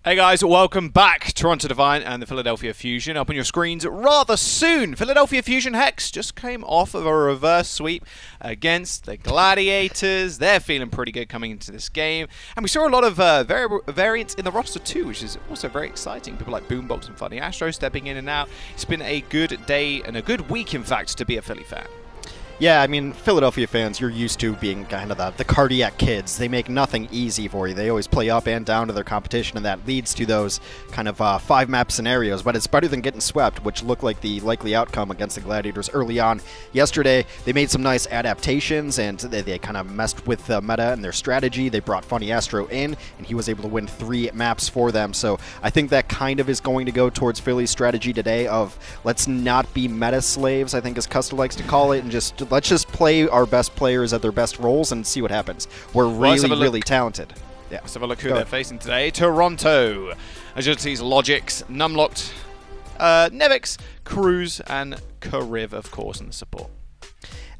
Hey guys, welcome back. Toronto Defiant and the Philadelphia Fusion up on your screens rather soon. Philadelphia Fusion Hex just came off of a reverse sweep against the Gladiators. They're feeling pretty good coming into this game. And we saw a lot of variants in the roster too, which is also very exciting. People like Boombox and Funny Astro stepping in and out. It's been a good day and a good week, in fact, to be a Philly fan. Yeah, I mean, Philadelphia fans, you're used to being kind of the cardiac kids. They make nothing easy for you. They always play up and down to their competition, and that leads to those kind of 5-map scenarios. But it's better than getting swept, which looked like the likely outcome against the Gladiators early on. Yesterday, they made some nice adaptations, and they kind of messed with the meta and their strategy. They brought Funny Astro in, and he was able to win 3 maps for them. So I think that kind of is going to go towards Philly's strategy today of let's not be meta slaves, I think as Custa likes to call it, and let's just play our best players at their best roles and see what happens. We're really talented. Yeah. Let's have a look who they're facing today. Toronto, Agility's Logics, Numlocked, Nevix, Cruz, and Kariv, of course, in the support.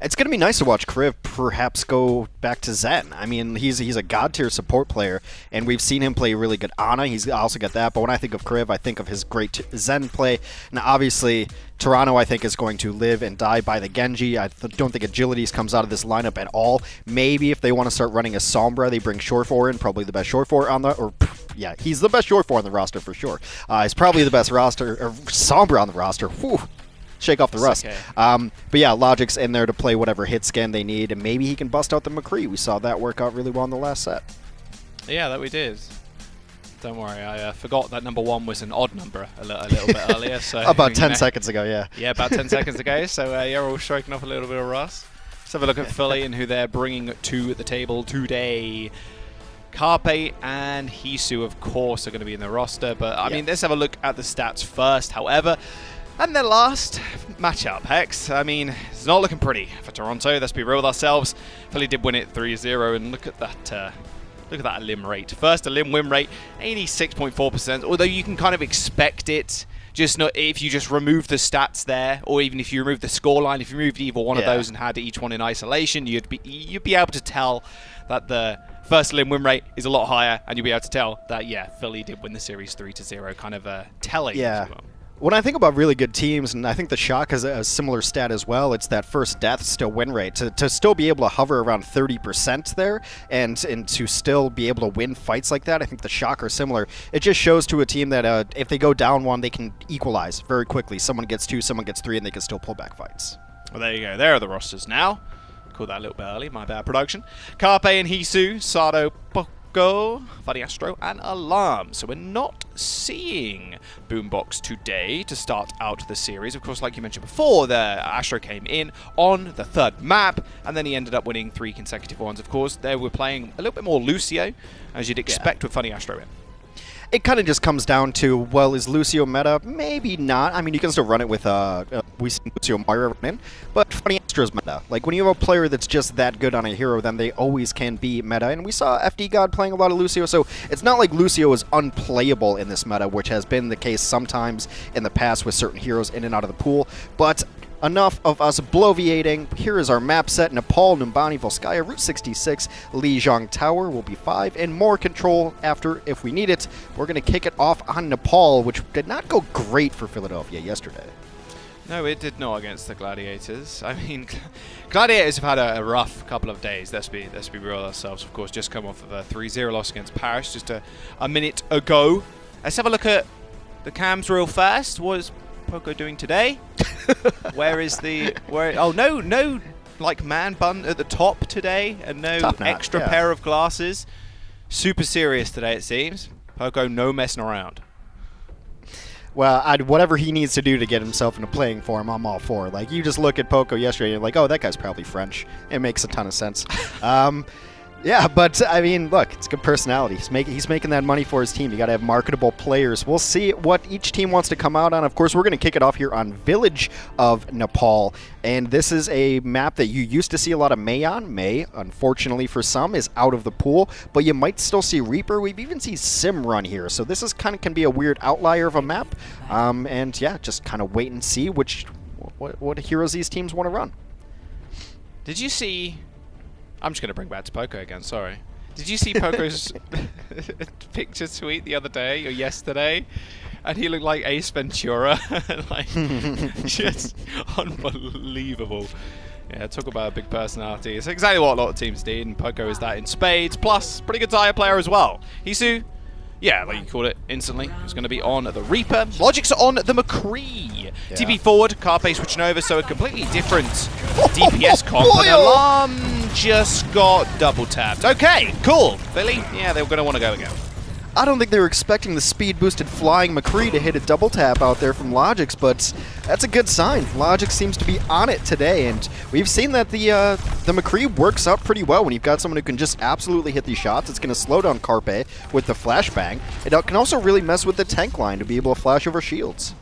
It's going to be nice to watch Kariv perhaps go back to Zen. I mean, he's a god-tier support player, and we've seen him play really good Ana. He's also got that, but when I think of Kariv, I think of his great Zen play. Now, obviously, Toronto, I think, is going to live and die by the Genji. I don't think Agilities comes out of this lineup at all. Maybe if they want to start running a Sombra, they bring Shore4 in, probably the best Shore4 on the... Yeah, he's the best Shore4 on the roster for sure. He's probably the best Sombra on the roster. Whew. Shake off the rust. Okay. But yeah, Logic's in there to play whatever hit scan they need, and maybe he can bust out the McCree. We saw that work out really well in the last set. Yeah, that we did. Don't worry, I forgot that number 1 was an odd number a little bit earlier. So about 10 seconds ago, yeah. Yeah, about 10 seconds ago. So you're all shaking off a little bit of rust. Let's have a look at Philly and who they're bringing to the table today. Carpe and Hisu, of course, are going to be in the roster. But I mean, let's have a look at the stats first. However, and their last matchup, Hex. I mean, it's not looking pretty for Toronto. Let's be real with ourselves. Philly did win it 3-0, and look at that. Look at that elim rate. First elim win rate, 86.4%. Although you can kind of expect it, just not if you just remove the stats there, or even if you remove the scoreline. If you removed either one of those and had each one in isolation, you'd be able to tell that the first elim win rate is a lot higher, and you'll be able to tell that Philly did win the series 3-0. Kind of telling. Yeah. As well. When I think about really good teams, and I think the Shock has a similar stat as well, it's that first death still win rate. To still be able to hover around 30% there and to still be able to win fights like that, I think the Shock are similar. It just shows to a team that if they go down 1, they can equalize very quickly. Someone gets 2, someone gets 3, and they can still pull back fights. Well, there you go. There are the rosters now. Called that a little bit early. My bad production. Carpe and Hisu, Sado, Funny Astro, and Alarm. So we're not seeing Boombox today to start out the series. Of course, like you mentioned before, the Astro came in on the 3rd map, and then he ended up winning 3 consecutive ones. Of course, they were playing a little bit more Lucio, as you'd expect with Funny Astro in. It kind of just comes down to, well, is Lucio meta? Maybe not. I mean, you can still run it with, we see Lucio Moira run in, but Funny Astro's meta. Like, when you have a player that's just that good on a hero, then they always can be meta, and we saw FD God playing a lot of Lucio, so it's not like Lucio is unplayable in this meta, which has been the case sometimes in the past with certain heroes in and out of the pool, but enough of us bloviating. Here is our map set. Nepal, Numbani, Volskaya, Route 66, Lijiang Tower will be 5, and more control after if we need it. We're going to kick it off on Nepal, which did not go great for Philadelphia yesterday. No, it did not against the Gladiators. I mean, Gladiators have had a rough couple of days. Let's be real with ourselves. Of course, just come off of a 3-0 loss against Paris just a minute ago. Let's have a look at the cams real fast. What is Poco doing today? Oh, no like man bun at the top today, and no extra pair of glasses. Super serious today, it seems. Poco, no messing around. Well, whatever he needs to do to get himself into playing form, I'm all for. Like, you just look at Poco yesterday, and you're like, oh, that guy's probably French. It makes a ton of sense. Yeah, but, I mean, look, it's good personality. He's making that money for his team. You got to have marketable players. We'll see what each team wants to come out on. Of course, we're going to kick it off here on Village of Nepal, and this is a map that you used to see a lot of May on. May, unfortunately for some, is out of the pool, but you might still see Reaper. We've even seen Sim run here, so this is kind of can be a weird outlier of a map, and yeah, just kind of wait and see what heroes these teams want to run. Did you see... I'm just going to bring back to Poco again, sorry. Did you see Poco's picture tweet the other day or yesterday? And he looked like Ace Ventura. Like, just unbelievable. Yeah, talk about a big personality. It's exactly what a lot of teams need, and Poco is that in spades. Plus, pretty good tire player as well. Hisu, yeah, like you called it instantly, is going to be on the Reaper. Logic's on the McCree. Yeah. TP forward, Carpe switching over, so a completely different DPS comp. And Alarm just got double tapped. Okay, cool. Philly, yeah, they were going to want to go again. I don't think they were expecting the speed-boosted flying McCree to hit a double tap out there from Logix, but that's a good sign. Logix seems to be on it today, and we've seen that the McCree works out pretty well when you've got someone who can just absolutely hit these shots. It's going to slow down Carpe with the flashbang. It can also really mess with the tank line to be able to flash over shields.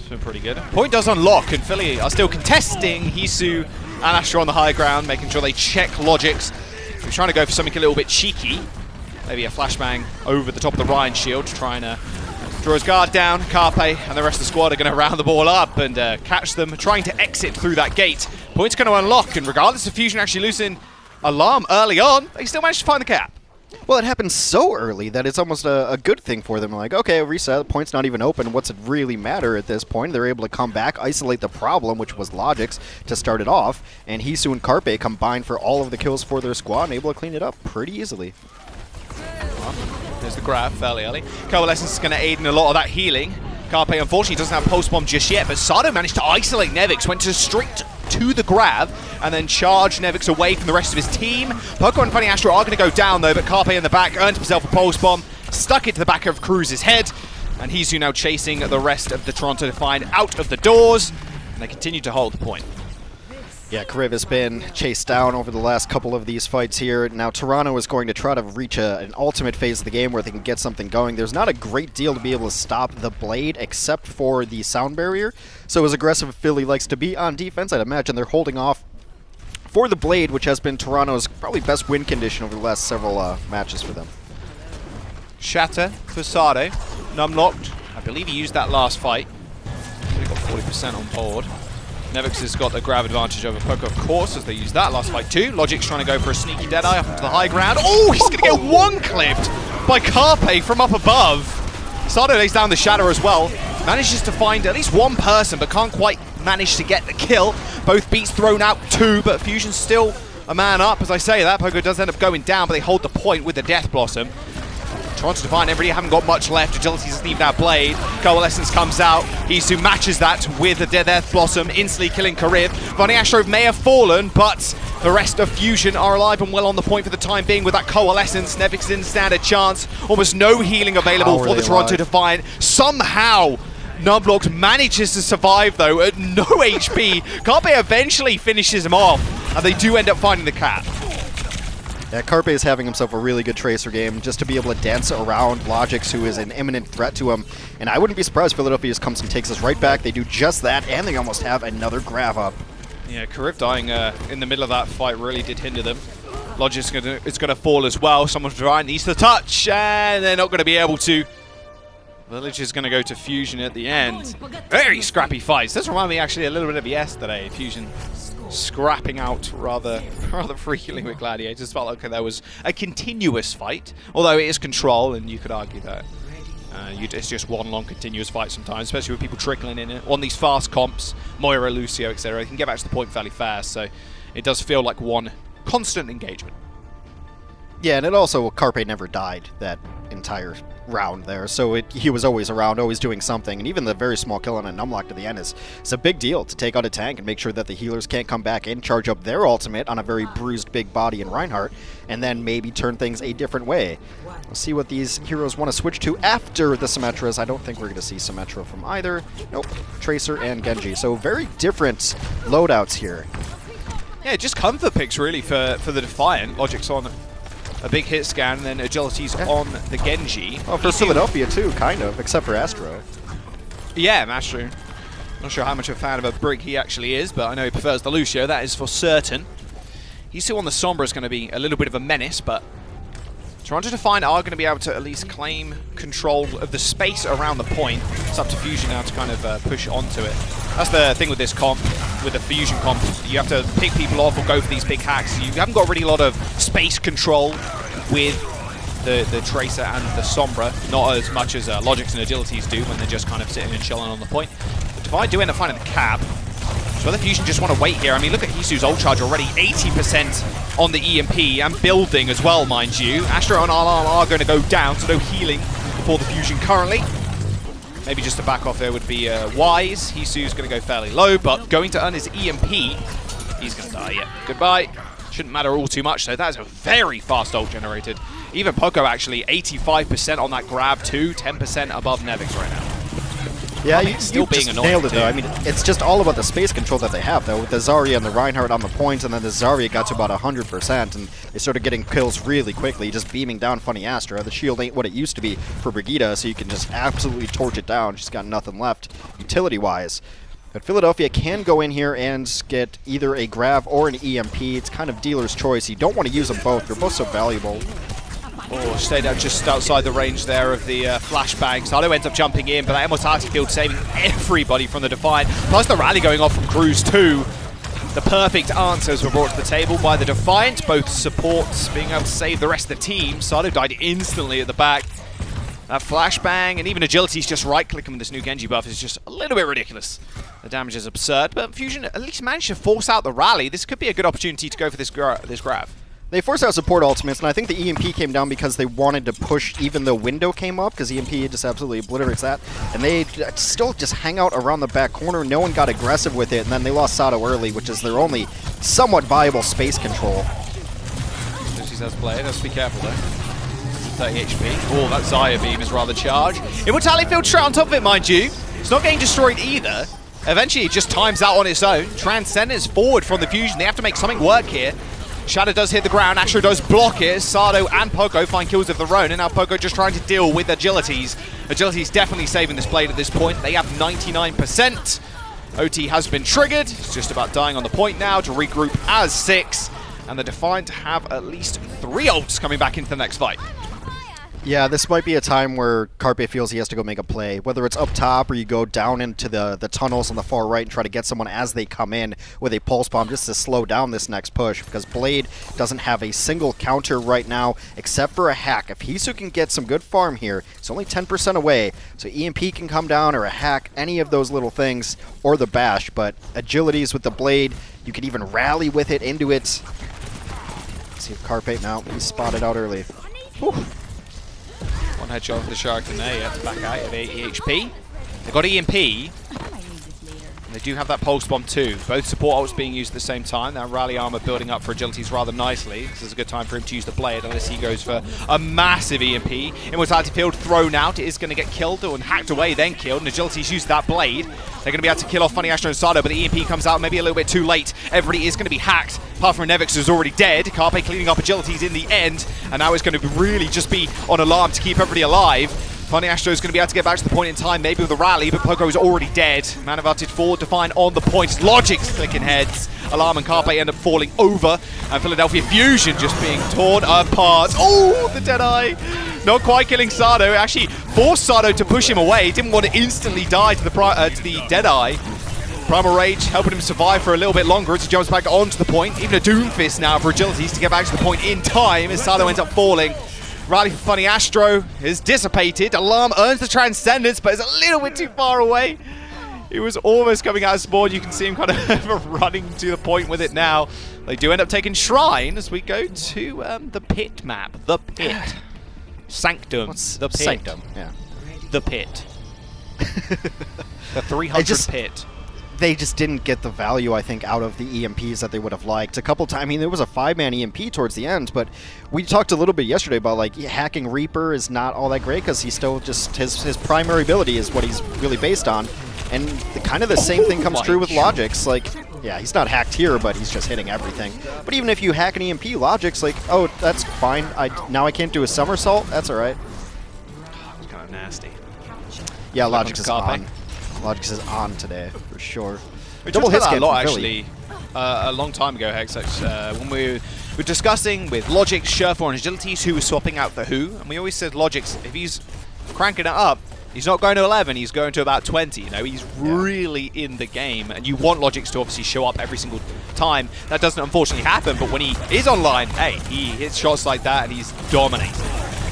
So pretty good. Point does unlock, and Philly are still contesting. Hisu and Astra on the high ground, making sure they check Logix. We're trying to go for something a little bit cheeky. Maybe a flashbang over the top of the Ryan shield, trying to draw his guard down. Carpe and the rest of the squad are going to round the ball up and catch them, trying to exit through that gate. Point's going to unlock, and regardless of Fusion actually losing Alarm early on, they still managed to find the cap. Well, it happened so early that it's almost a good thing for them. Like, okay, reset, the point's not even open. What's it really matter at this point? They're able to come back, isolate the problem, which was Logix, to start it off, and Hisu and Carpe combined for all of the kills for their squad and able to clean it up pretty easily. There's the grab fairly early. Coalescence is going to aid in a lot of that healing. Carpe unfortunately doesn't have post bomb just yet, but Sado managed to isolate Nevix, went straight to the grab, and then charged Nevix away from the rest of his team. Poco and Funny Astro are going to go down though, but Carpe in the back earned himself a pulse bomb, stuck it to the back of Cruz's head, and Hisu now chasing the rest of the Toronto Defiant out of the doors, and they continue to hold the point. Yeah, Kariv has been chased down over the last couple of these fights here. Now Toronto is going to try to reach an ultimate phase of the game where they can get something going. There's not a great deal to be able to stop the Blade except for the sound barrier. So as aggressive as Philly likes to be on defense, I'd imagine they're holding off for the Blade, which has been Toronto's probably best win condition over the last several matches for them. Shatter for Sado. Numlocked. I believe he used that last fight. He got 40% on board. Nevix has got the grab advantage over Poco, of course, as they use that last fight too. Logic's trying to go for a sneaky Deadeye up to the high ground. Oh, he's going to get one clipped by Carpe from up above. Sado lays down the Shatter as well. Manages to find at least one person, but can't quite manage to get the kill. Both beats thrown out too, but Fusion's still a man up. As I say that, Poco does end up going down, but they hold the point with the Death Blossom. Toronto Defiant, everybody haven't got much left. Agility doesn't even have Blade. Coalescence comes out. Hisu matches that with the Death Blossom, instantly killing Kariv. Funny Astro may have fallen, but the rest of Fusion are alive and well on the point for the time being with that Coalescence. Nevix didn't stand a chance. Almost no healing available for the Toronto Defiant. Somehow, Numlocked manages to survive though at no HP. Carpe eventually finishes him off, and they do end up finding the cap. Yeah, Carpe is having himself a really good Tracer game just to be able to dance around Logix, who is an imminent threat to him. And I wouldn't be surprised if Philadelphia just comes and takes us right back. They do just that, and they almost have another grab up. Yeah, Kariv dying in the middle of that fight really did hinder them. Logic's it's going to fall as well. Someone needs to touch, and they're not going to be able to. Village is going to go to Fusion at the end. Very scrappy fights. This reminds me actually a little bit of yesterday. Fusion scrapping out rather frequently with Gladiators. Felt like there was a continuous fight, although it is control, and you could argue that it's just one long continuous fight sometimes, especially with people trickling in it on these fast comps, Moira, Lucio, etc. They can get back to the point fairly fast, so it does feel like one constant engagement. Yeah, and it also, Carpe never died that entire round there, so he was always around, always doing something, and even the very small kill on a Numlock to the end is a big deal to take out a tank and make sure that the healers can't come back in, charge up their ultimate on a very bruised big body in Reinhardt, and then maybe turn things a different way. We'll see what these heroes want to switch to after the Symmetras. I don't think we're going to see Symmetra from either. Nope, Tracer and Genji, so very different loadouts here. Yeah, just comfort picks really for the Defiant. Logic's on a big hit scan, and then Agility's on the Genji. Oh, for Philadelphia too, kind of, except for Astro. Yeah, Astro. Not sure how much of a fan of a Brig he actually is, but I know he prefers the Lucio, that is for certain. He's still on the Sombra is going to be a little bit of a menace, but Toronto Defiant are going to be able to at least claim control of the space around the point. It's up to Fusion now to kind of push onto it. That's the thing with this comp, with the Fusion comp. You have to pick people off or go for these big hacks. You haven't got really a lot of space control with the Tracer and the Sombra, not as much as Logics and Agilities do when they're just kind of sitting and chilling on the point. But Defiant do end up finding the cap. So the Fusion just want to wait here. I mean, look at Hisu's ult charge already, 80% on the EMP and building as well, mind you. Astro and Alarm are going to go down, so no healing for the Fusion currently. Maybe just to back off there would be wise. Hisu's going to go fairly low, but going to earn his EMP. He's going to die, yeah. Goodbye. Shouldn't matter all too much, though. That is a very fast ult generated. Even Poco actually, 85% on that grab too, 10% above Nevix right now. Yeah, still being annoying nailed it too. though. I mean, it's just all about the space control that they have though. With the Zarya and the Reinhardt on the points, and then the Zarya got to about 100%, and they started getting kills really quickly, just beaming down Funny Astra. The shield ain't what it used to be for Brigitte, so you can just absolutely torch it down. She's got nothing left, utility-wise. But Philadelphia can go in here and get either a grab or an EMP. It's kind of dealer's choice. You don't want to use them both. They're both so valuable. Oh, stayed out just outside the range there of the flashbang. Sado ends up jumping in, but that Immortality field saving everybody from the Defiant. Plus the rally going off from Cruz too. The perfect answers were brought to the table by the Defiant. Both supports being able to save the rest of the team. Sado died instantly at the back. That flashbang and even Agility's just right-clicking with this new Genji buff is just a little bit ridiculous. The damage is absurd, but Fusion at least managed to force out the rally. This could be a good opportunity to go for this grab. They forced out support ultimates, and I think the EMP came down because they wanted to push even though window came up, because EMP just absolutely obliterates that. And they still just hang out around the back corner. No one got aggressive with it, and then they lost Sado early, which is their only somewhat viable space control. Lucy's has played. Let's be careful though. 30 HP. Oh, that Zarya beam is rather charged. Immortality field straight on top of it, mind you. It's not getting destroyed either. Eventually, it just times out on its own. Transcendence forward from the Fusion. They have to make something work here. Shadow does hit the ground, Astro does block it. Sado and Poco find kills of their own, and now Poco just trying to deal with Agilities. Agilities definitely saving this blade at this point. They have 99%. OT has been triggered. It's just about dying on the point now to regroup as 6. And the Defiant have at least 3 ults coming back into the next fight. Yeah, this might be a time where Carpe feels he has to go make a play. Whether it's up top or you go down into the tunnels on the far right and try to get someone as they come in with a pulse bomb just to slow down this next push, because Blade doesn't have a single counter right now except for a hack. If Hisu can get some good farm here, it's only 10% away, so EMP can come down or a hack, any of those little things, or the bash, but Agilities with the Blade, you can even rally with it into it. Let's see if Carpe now, he's spotted out early. Whew. One headshot for the Shark and there, to back out of 80 HP. They've got EMP. And they do have that pulse bomb too. Both support ults being used at the same time. That rally armor building up for Agilities rather nicely. This is a good time for him to use the blade unless he goes for a massive EMP. Immortality field thrown out. It is going to get killed and hacked away, then killed. And Agilities used that blade. They're going to be able to kill off Funny Astro and Sado, but the EMP comes out maybe a little bit too late. Everybody is going to be hacked, apart from Nevix, who's already dead. Carpe cleaning up Agilities in the end, and now it's going to really just be on alarm to keep everybody alive. Funny Astro is going to be able to get back to the point in time, maybe with a rally, but Poco is already dead. Man advantage forward, Defiant on the points. Logic's clicking heads. Alarm and Carpe end up falling over, and Philadelphia Fusion just being torn apart. Oh, the Deadeye! Not quite killing Sado. It actually forced Sado to push him away. Didn't want to instantly die to the Deadeye. Primal Rage helping him survive for a little bit longer as he jumps back onto the point. Even a Doomfist now for Agilities to get back to the point in time as Sado ends up falling. Rally for Funny Astro is dissipated. Alarm earns the Transcendence, but is a little bit too far away. He was almost coming out of spawn. You can see him kind of running to the point with it now. They do end up taking Shrine as we go to the pit map. The pit. Sanctum. What's the pit. Sanctum? Yeah. The pit. The 300 pit. They just didn't get the value, I think, out of the EMPs that they would have liked. A couple times, I mean, there was a 5-man EMP towards the end, but we talked a little bit yesterday about, like, hacking Reaper is not all that great because he's still just, his primary ability is what he's really based on. And kind of the same thing comes true with Logix. Like, yeah, he's not hacked here, but he's just hitting everything. But even if you hack an EMP, Logix, like, oh, that's fine. Now I can't do a somersault? That's all right. It's kind of nasty. Yeah, Logix is on. Logix is on today, for sure. We talked about that a lot, actually, a long time ago, Hex, when we were discussing with Logix, Surefour, and Agilities who was swapping out for who, and we always said Logix, if he's cranking it up, He's not going to 11, he's going to about 20. You know, he's really in the game, and you want Logix to obviously show up every single time. That doesn't unfortunately happen, but when he is online, hey, he hits shots like that and he's dominating.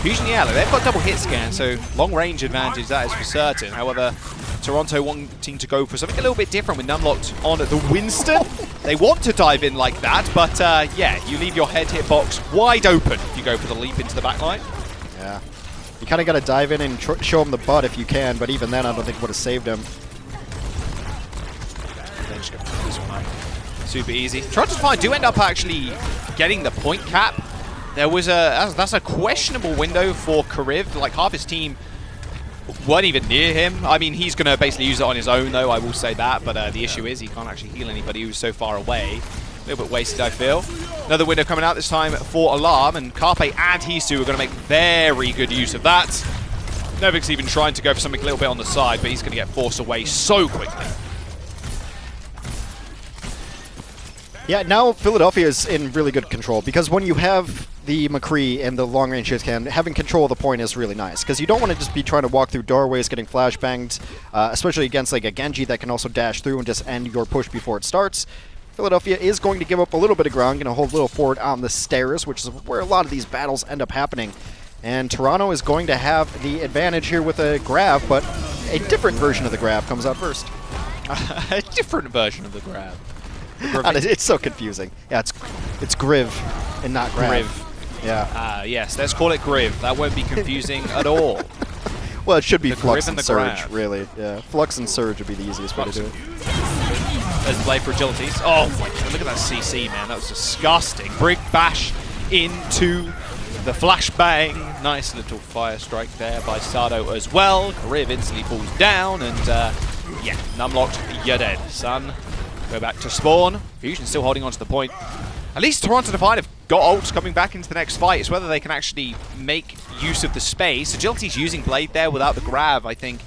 Fusion, yeah, they've got double hit scan, so long range advantage, that is for certain. However, Toronto wanting to go for something a little bit different with Numlocked on the Winston. They want to dive in like that, but yeah, you leave your head hitbox wide open if you go for the leap into the backline. Yeah. You kind of got to dive in and show him the butt if you can, but even then I don't think it would have saved him. Super easy. Toronto's fine do end up actually getting the point cap. There was that's a questionable window for Kariv. Like half his team weren't even near him. I mean, he's going to basically use it on his own, though, I will say that. But the issue is he can't actually heal anybody who's so far away. A little bit wasted, I feel. Another window coming out this time for Alarm, and Carpe and Hisu are going to make very good use of that. Novik's even trying to go for something a little bit on the side, but he's going to get forced away so quickly. Yeah, now Philadelphia is in really good control, because when you have the McCree and the long-range hit scan, having control of the point is really nice, because you don't want to just be trying to walk through doorways, getting flashbanged, especially against like a Genji that can also dash through and just end your push before it starts. Philadelphia is going to give up a little bit of ground, going to hold a little forward on the stairs, which is where a lot of these battles end up happening. And Toronto is going to have the advantage here with a grab, but a different version of the grab comes out first. A different version of the grab. It's so confusing. Yeah, it's Griv and not grab. Griv. Yeah. Yes, let's call it Griv. That won't be confusing at all. Well, it should be the Flux and Surge, grab. really. Yeah, Flux and Surge would be the easiest way to do it. There's the play for agilities. Oh my god, look at that CC, man. That was disgusting. Brig bash into the flashbang. Nice little fire strike there by Sado as well. Griv instantly falls down, and yeah, Numlocked, you're dead, son. Go back to spawn. Fusion still holding on to the point. At least Toronto Defiant have got ults coming back into the next fight. It's whether they can actually make use of the space. Agility's using Blade there without the grab, I think.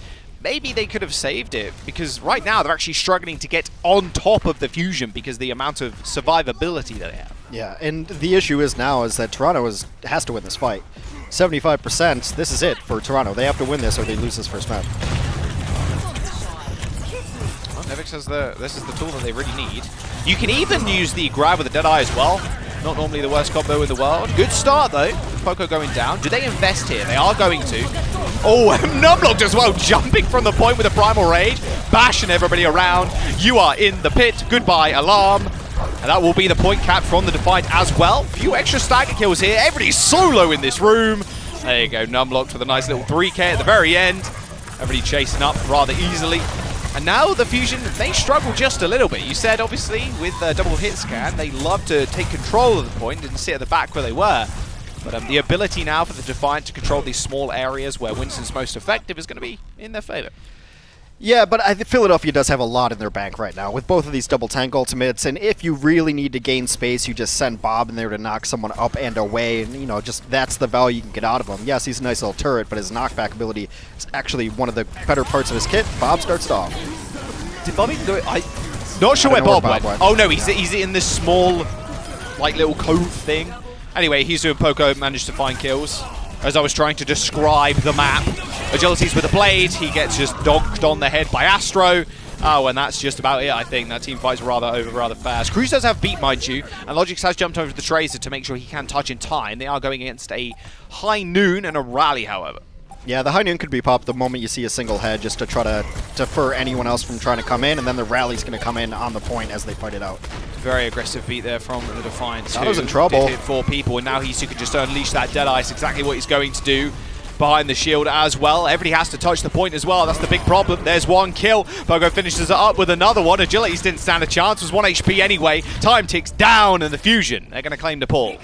Maybe they could have saved it, because right now they're actually struggling to get on top of the Fusion because the amount of survivability that they have. Yeah, and the issue is now is that Toronto has to win this fight. 75%, this is it for Toronto. They have to win this or they lose this first match. Well, Nevik says this is the tool that they really need. You can even use the grab with the Deadeye as well. Not normally the worst combo in the world. Good start, though. Poco going down. Do they invest here? They are going to. Oh, Numlocked as well, jumping from the point with a Primal Rage. Bashing everybody around. You are in the pit. Goodbye, Alarm. And that will be the point cap from the Defiant as well. Few extra stagger kills here. Everybody's solo in this room. There you go, Numlocked with a nice little 3k at the very end. Everybody chasing up rather easily. And now the Fusion, they struggle just a little bit. You said, obviously, with double hit scan, they love to take control of the point and sit at the back where they were. But the ability now for the Defiant to control these small areas where Winston's most effective is going to be in their favor. Yeah, but I think Philadelphia does have a lot in their bank right now with both of these double tank ultimates, and if you really need to gain space, you just send Bob in there to knock someone up and away, and you know, just that's the value you can get out of him. Yes, he's a nice little turret, but his knockback ability is actually one of the better parts of his kit. Bob starts it off. Did Bob even go? Not sure where Bob went. Oh no, he's in this small, like, little cove thing. Anyway, Hisu and Poco managed to find kills. As I was trying to describe the map, Agility's with a blade, he gets just donked on the head by Astro. Oh, and that's just about it, I think. That team fight's rather fast. Cruz does have beat, mind you, and Logix has jumped over to the Tracer to make sure he can touch in time. They are going against a High Noon and a Rally, however. Yeah, the High Noon could be popped the moment you see a single head, just to try to defer anyone else from trying to come in, and then the Rally's going to come in on the point as they fight it out. Very aggressive beat there from the Defiant. That was in trouble. Did hit 4 people, and now Hisu can just unleash that Deadeye. It's exactly what he's going to do behind the shield as well. Everybody has to touch the point as well. That's the big problem. There's one kill. Pogo finishes it up with another one. Agilities didn't stand a chance. It was 1 HP anyway. Time ticks down, and the Fusion, they're going to claim the pull.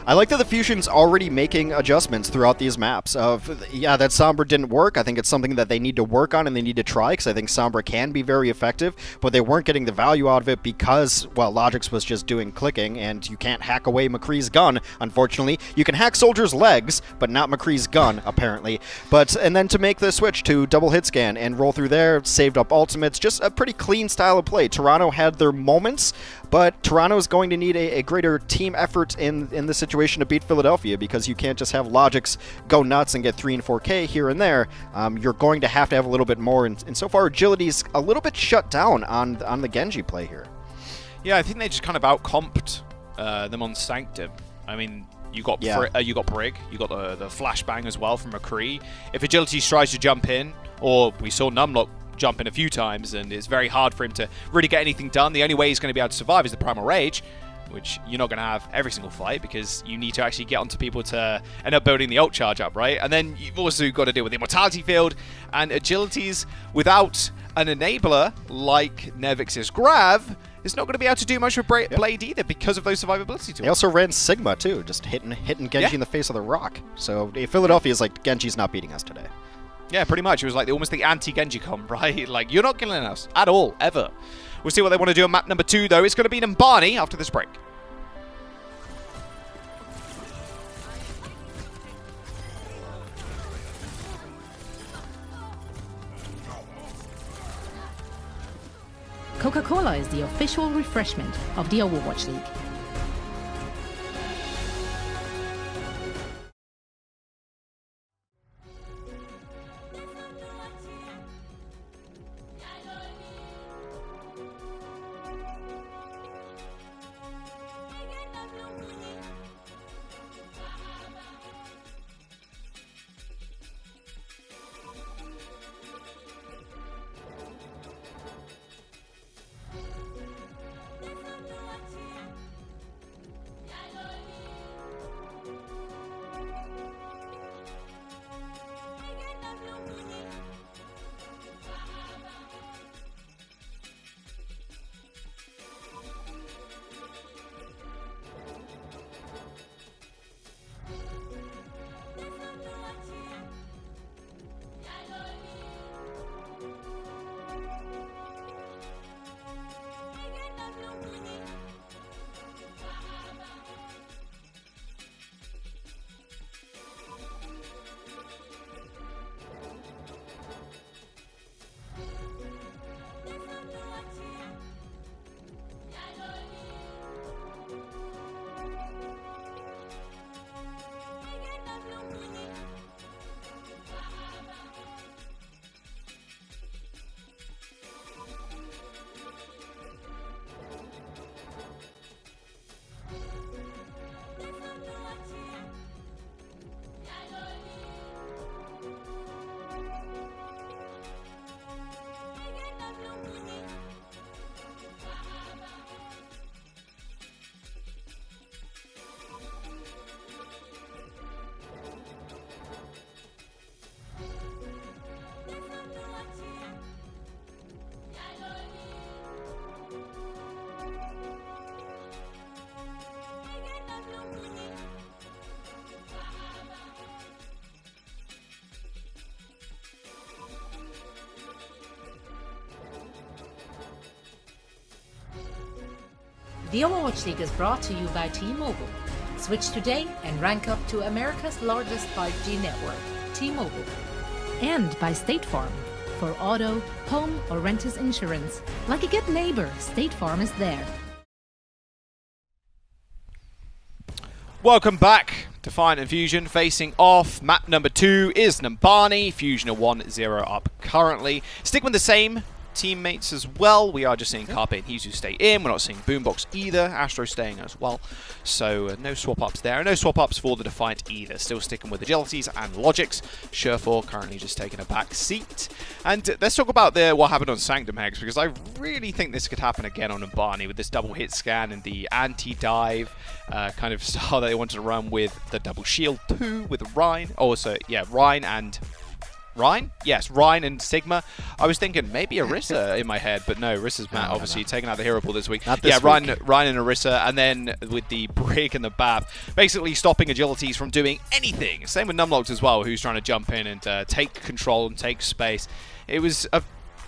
I like that the Fusion's already making adjustments throughout these maps. Yeah, that Sombra didn't work. I think it's something that they need to work on and they need to try, because I think Sombra can be very effective, but they weren't getting the value out of it because, well, Logix was just doing clicking, and you can't hack away McCree's gun, unfortunately. You can hack Soldier's legs, but not McCree's gun, apparently. And then to make the switch to double hit scan and roll through there, saved up ultimates, just a pretty clean style of play. Toronto had their moments, but Toronto is going to need a greater team effort in this situation to beat Philadelphia, because you can't just have Logics go nuts and get 3 and 4K here and there. You're going to have a little bit more, and so far Agility's a little bit shut down on the Genji play here. Yeah, I think they just kind of outcomped them on Sanctum. I mean, you got Brig, you got the flashbang as well from McCree. If Agility tries to jump in, or we saw Numlock jump in a few times, and it's very hard for him to really get anything done. The only way he's going to be able to survive is the Primal Rage, which you're not going to have every single fight, because you need to actually get onto people to end up building the ult charge up, right? And then you've also got to deal with the Immortality Field, and Agilities without an enabler like Nevix's Grav is not going to be able to do much with Blade either, because of those survivability tools. They also ran Sigma too, just hitting Genji in the face of the rock. So Philadelphia is like, Genji's not beating us today. Yeah, pretty much. It was like almost the anti-Genji comp, right? Like, you're not killing us at all, ever. We'll see what they want to do on map number 2, though. It's going to be Numbani after this break. Coca-Cola is the official refreshment of the Overwatch League. The Overwatch League is brought to you by T-Mobile. Switch today and rank up to America's largest 5G network, T-Mobile. And by State Farm. For auto, home, or renters insurance, like a good neighbor, State Farm is there. Welcome back. Defiant and Fusion facing off. Map number 2 is Numbani. Fusion are 1-0 up currently. Stick with the same teammates as well. We are just seeing Carpe and Hizu stay in. We're not seeing Boombox either. Astro staying as well. So no swap-ups there. No swap-ups for the Defiant either. Still sticking with Agilities and Logics. Surefour currently just taking a back seat. And let's talk about what happened on Sanctum Hex, because I really think this could happen again on Numbani with this double hit scan and the anti-dive kind of style that they wanted to run with the double shield 2 with Rhine. Also, yeah, Rhine and... Rhine? Yes, Rhine and Sigma. I was thinking maybe Orisa in my head, but no, Orissa's obviously taking out the hero pool this week. Rhine and Orisa, and then with the Brig and the Bab, basically stopping Agilities from doing anything. Same with Numlocked as well, who's trying to jump in and take control and take space. It was a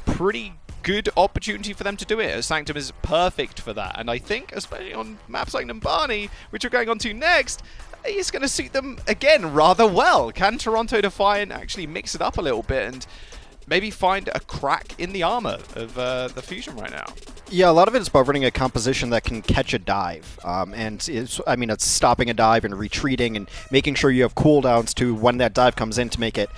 pretty good opportunity for them to do it. Sanctum is perfect for that, and I think, especially on maps like Numbani, which we're going on to next, it's going to suit them again rather well. Can Toronto Defiant actually mix it up a little bit and maybe find a crack in the armor of the Fusion right now? Yeah, a lot of it is about running a composition that can catch a dive. And it's stopping a dive and retreating and making sure you have cooldowns to when that dive comes in to make it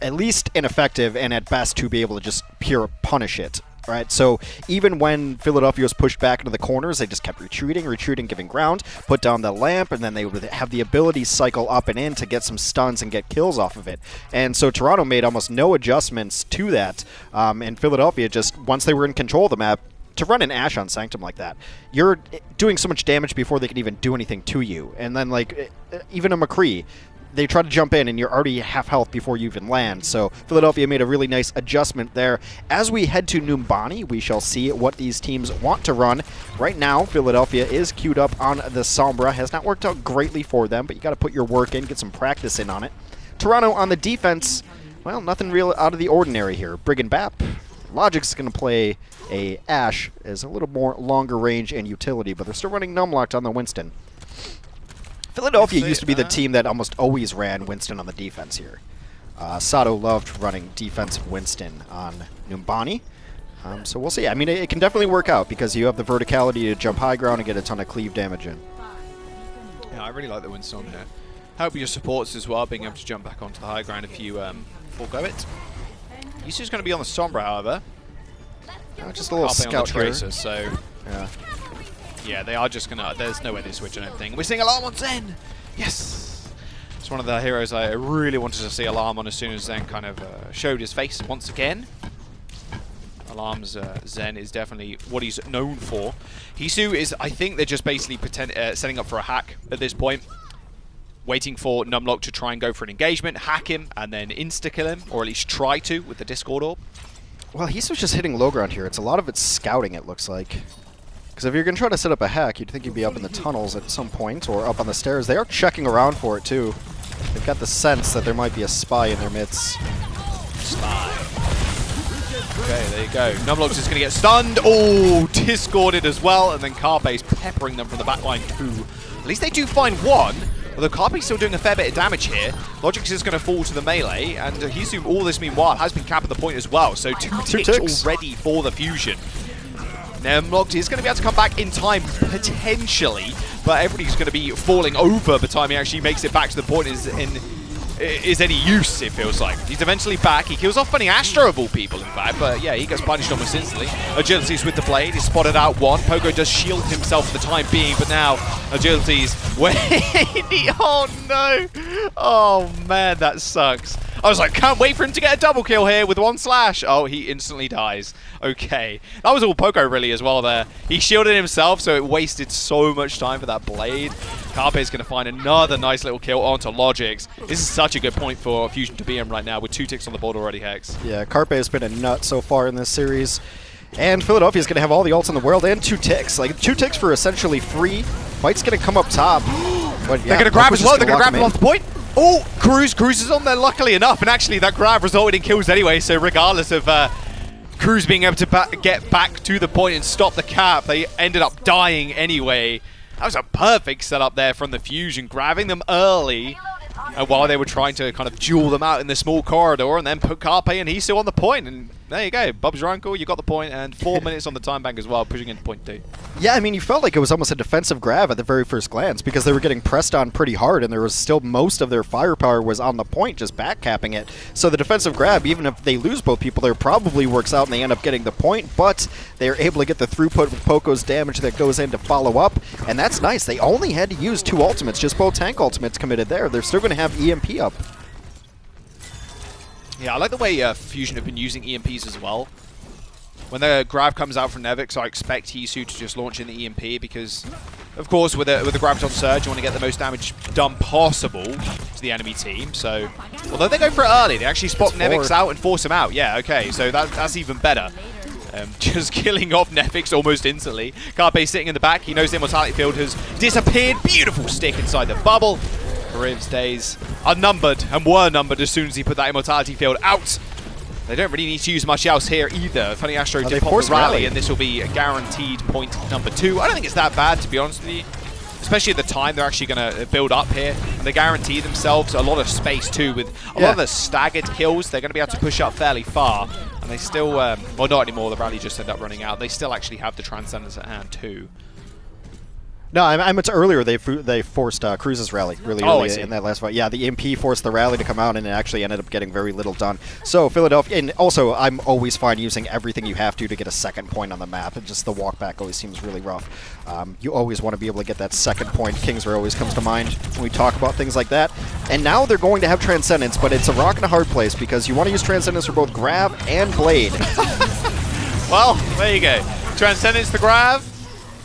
at least ineffective and at best to be able to just pure punish it. Right, so even when Philadelphia was pushed back into the corners, they just kept retreating, giving ground, put down the lamp, and then they would have the ability cycle up and in to get some stuns and get kills off of it. And so Toronto made almost no adjustments to that, and Philadelphia just, once they were in control of the map, to run an Ashe on Sanctum like that, you're doing so much damage before they can even do anything to you. And then, like, even a McCree, they try to jump in, and you're already half health before you even land. So Philadelphia made a really nice adjustment there. As we head to Numbani, we shall see what these teams want to run. Right now, Philadelphia is queued up on the Sombra. Has not worked out greatly for them, but you got to put your work in, get some practice in on it. Toronto on the defense, well, nothing real out of the ordinary here. Brigand Bap. Logic's going to play a Ashe as a little more longer range and utility, but they're still running Numlocked on the Winston. Philadelphia used to be the team that almost always ran Winston on the defense here. Sato loved running defensive Winston on Numbani. So we'll see. I mean, it can definitely work out because you have the verticality to jump high ground and get a ton of cleave damage in. Yeah, I really like the Winston here. Help your supports as well, being able to jump back onto the high ground if you forego it. Yisu's going to be on the Sombra, however. Just a little scout on the here. Tracer, so... Yeah. Yeah, they are just going to... There's no way they switch, I don't think. We're seeing Alarm on Zen! Yes! It's one of the heroes I really wanted to see Alarm on as soon as Zen kind of showed his face once again. Alarm's Zen is definitely what he's known for. Hisu is... I think they're just basically setting up for a hack at this point. Waiting for Numlock to try and go for an engagement, hack him, and then insta-kill him, or at least try to with the Discord Orb. Well, he's just hitting low ground here. It's a lot of it's scouting, it looks like. Because if you're going to try to set up a hack, you'd think you'd be up in the tunnels at some point, or up on the stairs. They are checking around for it, too. They've got the sense that there might be a spy in their midst. Spy. Okay, there you go. Numlock's just going to get stunned. Oh, discorded as well, and then Carpe's peppering them from the backline, too. At least they do find one. Although Carpe's still doing a fair bit of damage here. Logic's is going to fall to the melee, and Hisu, all this meanwhile, has been capped at the point as well. So two ticks already for the fusion. Numlocked is going to be able to come back in time, potentially, but everybody's going to be falling over by the time he actually makes it back to the point is any use, it feels like. He's eventually back. He kills off Funny Astro of all people, in fact, but yeah, he gets punished almost instantly. Agility's with the blade. He's spotted out one. Pogo does shield himself for the time being, but now Agility's waiting. Oh, no. Oh, man, that sucks. I was like, can't wait for him to get a double kill here with one slash. Oh, he instantly dies. Okay. That was all Pogo, really, as well there. He shielded himself, so it wasted so much time for that blade. Carpe's going to find another nice little kill onto Logix. This is such a good point for Fusion to be in right now with 2 ticks on the board already, Hex. Yeah, Carpe has been a nut so far in this series. And Philadelphia is going to have all the ults in the world and 2 ticks. Like, 2 ticks for essentially free. Fight's going to come up top. But yeah, they're going to grab as well. They're going to grab him off the point. Oh, Cruz is on there luckily enough, and actually that grab resulted in kills anyway, so regardless of Cruz being able to get back to the point and stop the cap, they ended up dying anyway. That was a perfect setup there from the Fusion, grabbing them early while they were trying to kind of duel them out in the small corridor, and then put Carpe and Hisu on the point, and there you go. Bubs your uncle, you got the point, and 4 minutes on the time bank as well, pushing into point 2. Yeah, I mean, you felt like it was almost a defensive grab at the very first glance because they were getting pressed on pretty hard, and there was still most of their firepower was on the point, just backcapping it. So the defensive grab, even if they lose both people there, probably works out and they end up getting the point, but they're able to get the throughput with Poco's damage that goes in to follow up, and that's nice. They only had to use 2 ultimates, just both tank ultimates committed there. They're still going to have EMP up. Yeah, I like the way Fusion have been using EMPs as well. When the grab comes out from Nevix, I expect Hisu to just launch in the EMP because, of course, with the grabs on Surge, you want to get the most damage done possible to the enemy team. So, although they go for it early, they actually spot Nevix out and force him out. Yeah, okay, so that's even better. Just killing off Nevix almost instantly. Carpe sitting in the back. He knows the Immortality Field has disappeared. Beautiful stick inside the bubble. Kariv's days are numbered and were numbered as soon as he put that Immortality Field out. They don't really need to use much else here either. Funny Astro did pop the rally, and this will be a guaranteed point number 2. I don't think it's that bad, to be honest with you. especially at the time they're actually going to build up here. And they guarantee themselves a lot of space too. With a lot of the staggered kills, they're going to be able to push up fairly far. And they still, well, not anymore, the rally just end up running out. They still actually have the Transcendence at hand too. No, I meant earlier they forced Cruz's rally really early in that last fight. Yeah, the MP forced the rally to come out, and it actually ended up getting very little done. So Philadelphia, and also I'm always fine using everything you have to get a second point on the map, and just the walk back always seems really rough. You always want to be able to get that second point. Kingsbury always comes to mind when we talk about things like that. And now they're going to have Transcendence, but it's a rock and a hard place because you want to use Transcendence for both Grav and Blade. Well, there you go. Transcendence the Grav.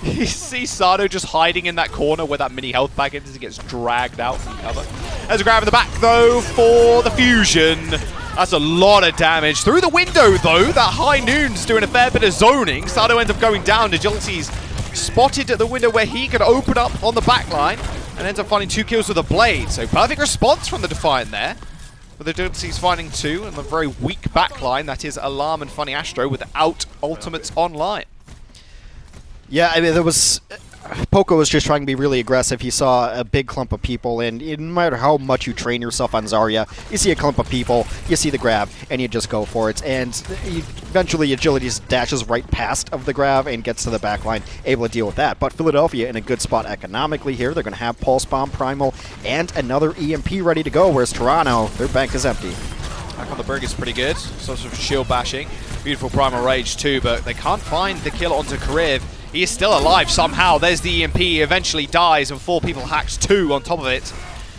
You see Sado just hiding in that corner where that mini health pack is as he gets dragged out from cover. There's a grab in the back, though, for the fusion. That's a lot of damage. Through the window, though, that High Noon's doing a fair bit of zoning. Sado ends up going down. Agility's spotted at the window where he could open up on the back line and ends up finding 2 kills with a Blade. So perfect response from the Defiant there. But Agility's finding 2 and a very weak back line. That is Alarm and Funny Astro without ultimates online. Yeah, I mean, there was... Poco was just trying to be really aggressive. He saw a big clump of people, and no matter how much you train yourself on Zarya, you see a clump of people, you see the grab, and you just go for it. And eventually, Agility dashes right past of the grab and gets to the back line, able to deal with that. But Philadelphia in a good spot economically here. They're going to have Pulse Bomb, Primal, and another EMP ready to go, whereas Toronto, their bank is empty. Back on the Brig is pretty good. Sort of shield bashing. Beautiful Primal Rage too, but they can't find the kill onto Kariv. He is still alive somehow. There's the EMP. He eventually dies, and 4 people hacks 2 on top of it.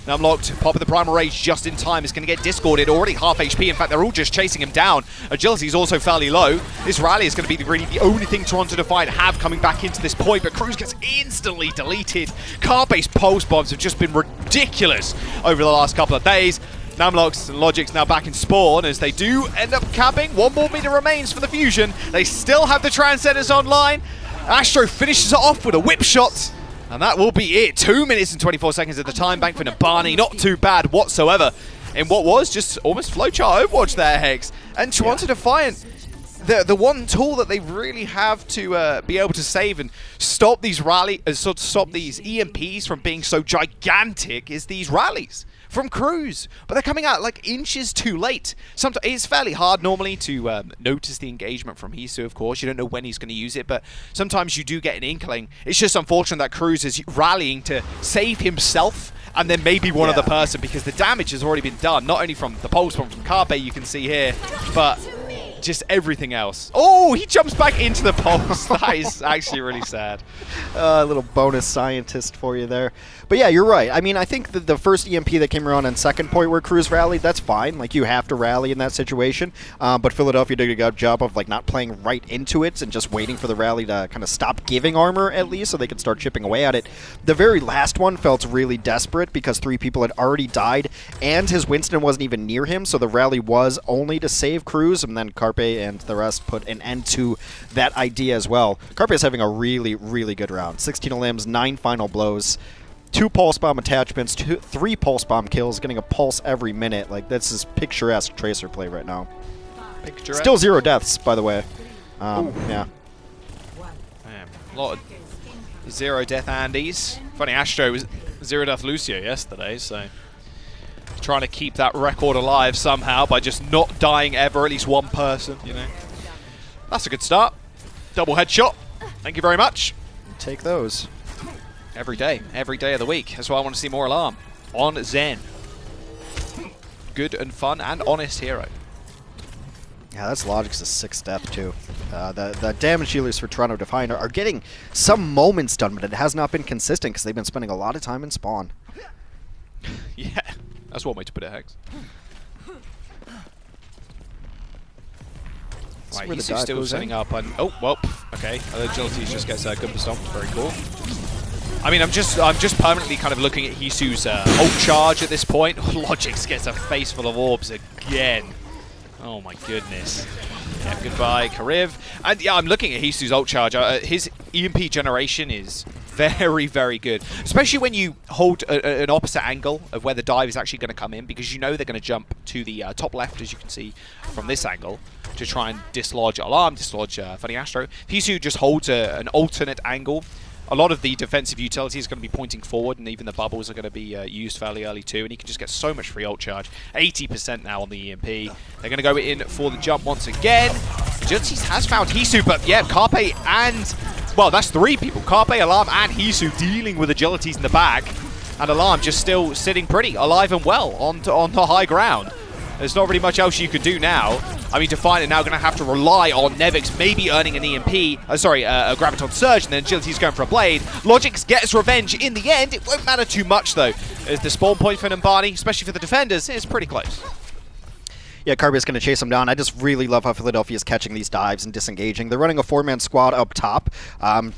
Now I'm locked. Popping the Primal Rage just in time. Is going to get discorded. Already half HP. In fact, they're all just chasing him down. Agility is also fairly low. This rally is going to be really the only thing Toronto Defiant have coming back into this point, but Cruz gets instantly deleted. Car-based pulse bombs have just been ridiculous over the last couple of days. Namlox and Logic's now back in spawn as they do end up capping. 1 more meter remains for the fusion. They still have the Transcendence online. Astro finishes it off with a whip shot, and that will be it. 2 minutes and 24 seconds at the time bank for Nabani. Not too bad whatsoever in what was just almost flowchart Overwatch there, Hex. And Toronto Defiant, the one tool that they really have to be able to save and stop these stop these EMPs from being so gigantic is these rallies from Cruz, but they're coming out like inches too late. Sometimes it's fairly hard normally to notice the engagement from Hisu, of course. You don't know when he's going to use it, but sometimes you do get an inkling. It's just unfortunate that Cruz is rallying to save himself and then maybe one other person, because the damage has already been done, not only from the pulse bomb from Carpe you can see here, but just everything else. Oh, he jumps back into the pulse. That is actually really sad. A little bonus scientist for you there. But yeah, you're right. I mean, I think the first EMP that came around on second point where Cruz rallied, that's fine. Like, you have to rally in that situation. But Philadelphia did a good job of, like, not playing right into it and just waiting for the rally to kind of stop giving armor, at least, so they could start chipping away at it. The very last one felt really desperate because 3 people had already died, and his Winston wasn't even near him, so the rally was only to save Cruz, and then Carpe and the rest put an end to that idea as well. Carpe is having a really, really good round. 16 limbs, 9 final blows. 2 pulse bomb attachments, 3 pulse bomb kills, getting a pulse every minute. Like, this is picturesque Tracer play right now. Picturesque. Still 0 deaths, by the way. Yeah. Man, a lot of 0 death Andes. Funny, Astro was 0 death Lucio yesterday, so trying to keep that record alive somehow by just not dying ever, at least 1 person, you know. That's a good start. Double headshot. Thank you very much. Take those. Every day of the week. That's why I want to see more Alarm on Zen. Good and fun and honest hero. Yeah, that's Logic's 6th death, too. The damage dealers for Toronto Defiant are getting some moments done, but it has not been consistent because they've been spending a lot of time in spawn. Yeah, that's one way to put it, Hex. Right, he's still setting up on... Oh, well, okay. Agility just gets a good stomp. Very cool. I mean, I'm just permanently kind of looking at Hisu's ult charge at this point. Logix gets a face full of orbs again. Oh my goodness. Yeah, goodbye, Kariv. And yeah, I'm looking at Hisu's ult charge. His EMP generation is very, very good. Especially when you hold an opposite angle of where the dive is actually going to come in, because you know they're going to jump to the top left, as you can see from this angle, to try and dislodge Alarm, dislodge Funny Astro. Hisu just holds an alternate angle a lot of the defensive utility is going to be pointing forward, and even the bubbles are going to be used fairly early too, and he can just get so much free ult charge. 80% now on the EMP. They're going to go in for the jump once again. Agilities has found Hisu, but yeah, Carpe and... well, that's 3 people. Carpe, Alarm, and Hisu dealing with Agilities in the back. And Alarm just still sitting pretty, alive and well on the high ground. There's not really much else you could do now. I mean, Defiant are now going to have to rely on Nevix maybe earning an EMP, a Graviton Surge, and then Agility's going for a Blade. Logix gets revenge in the end. It won't matter too much, though, as the spawn point for Numbani, especially for the defenders, is pretty close. Yeah, Carby's going to chase him down. I just really love how Philadelphia is catching these dives and disengaging. They're running a 4-man squad up top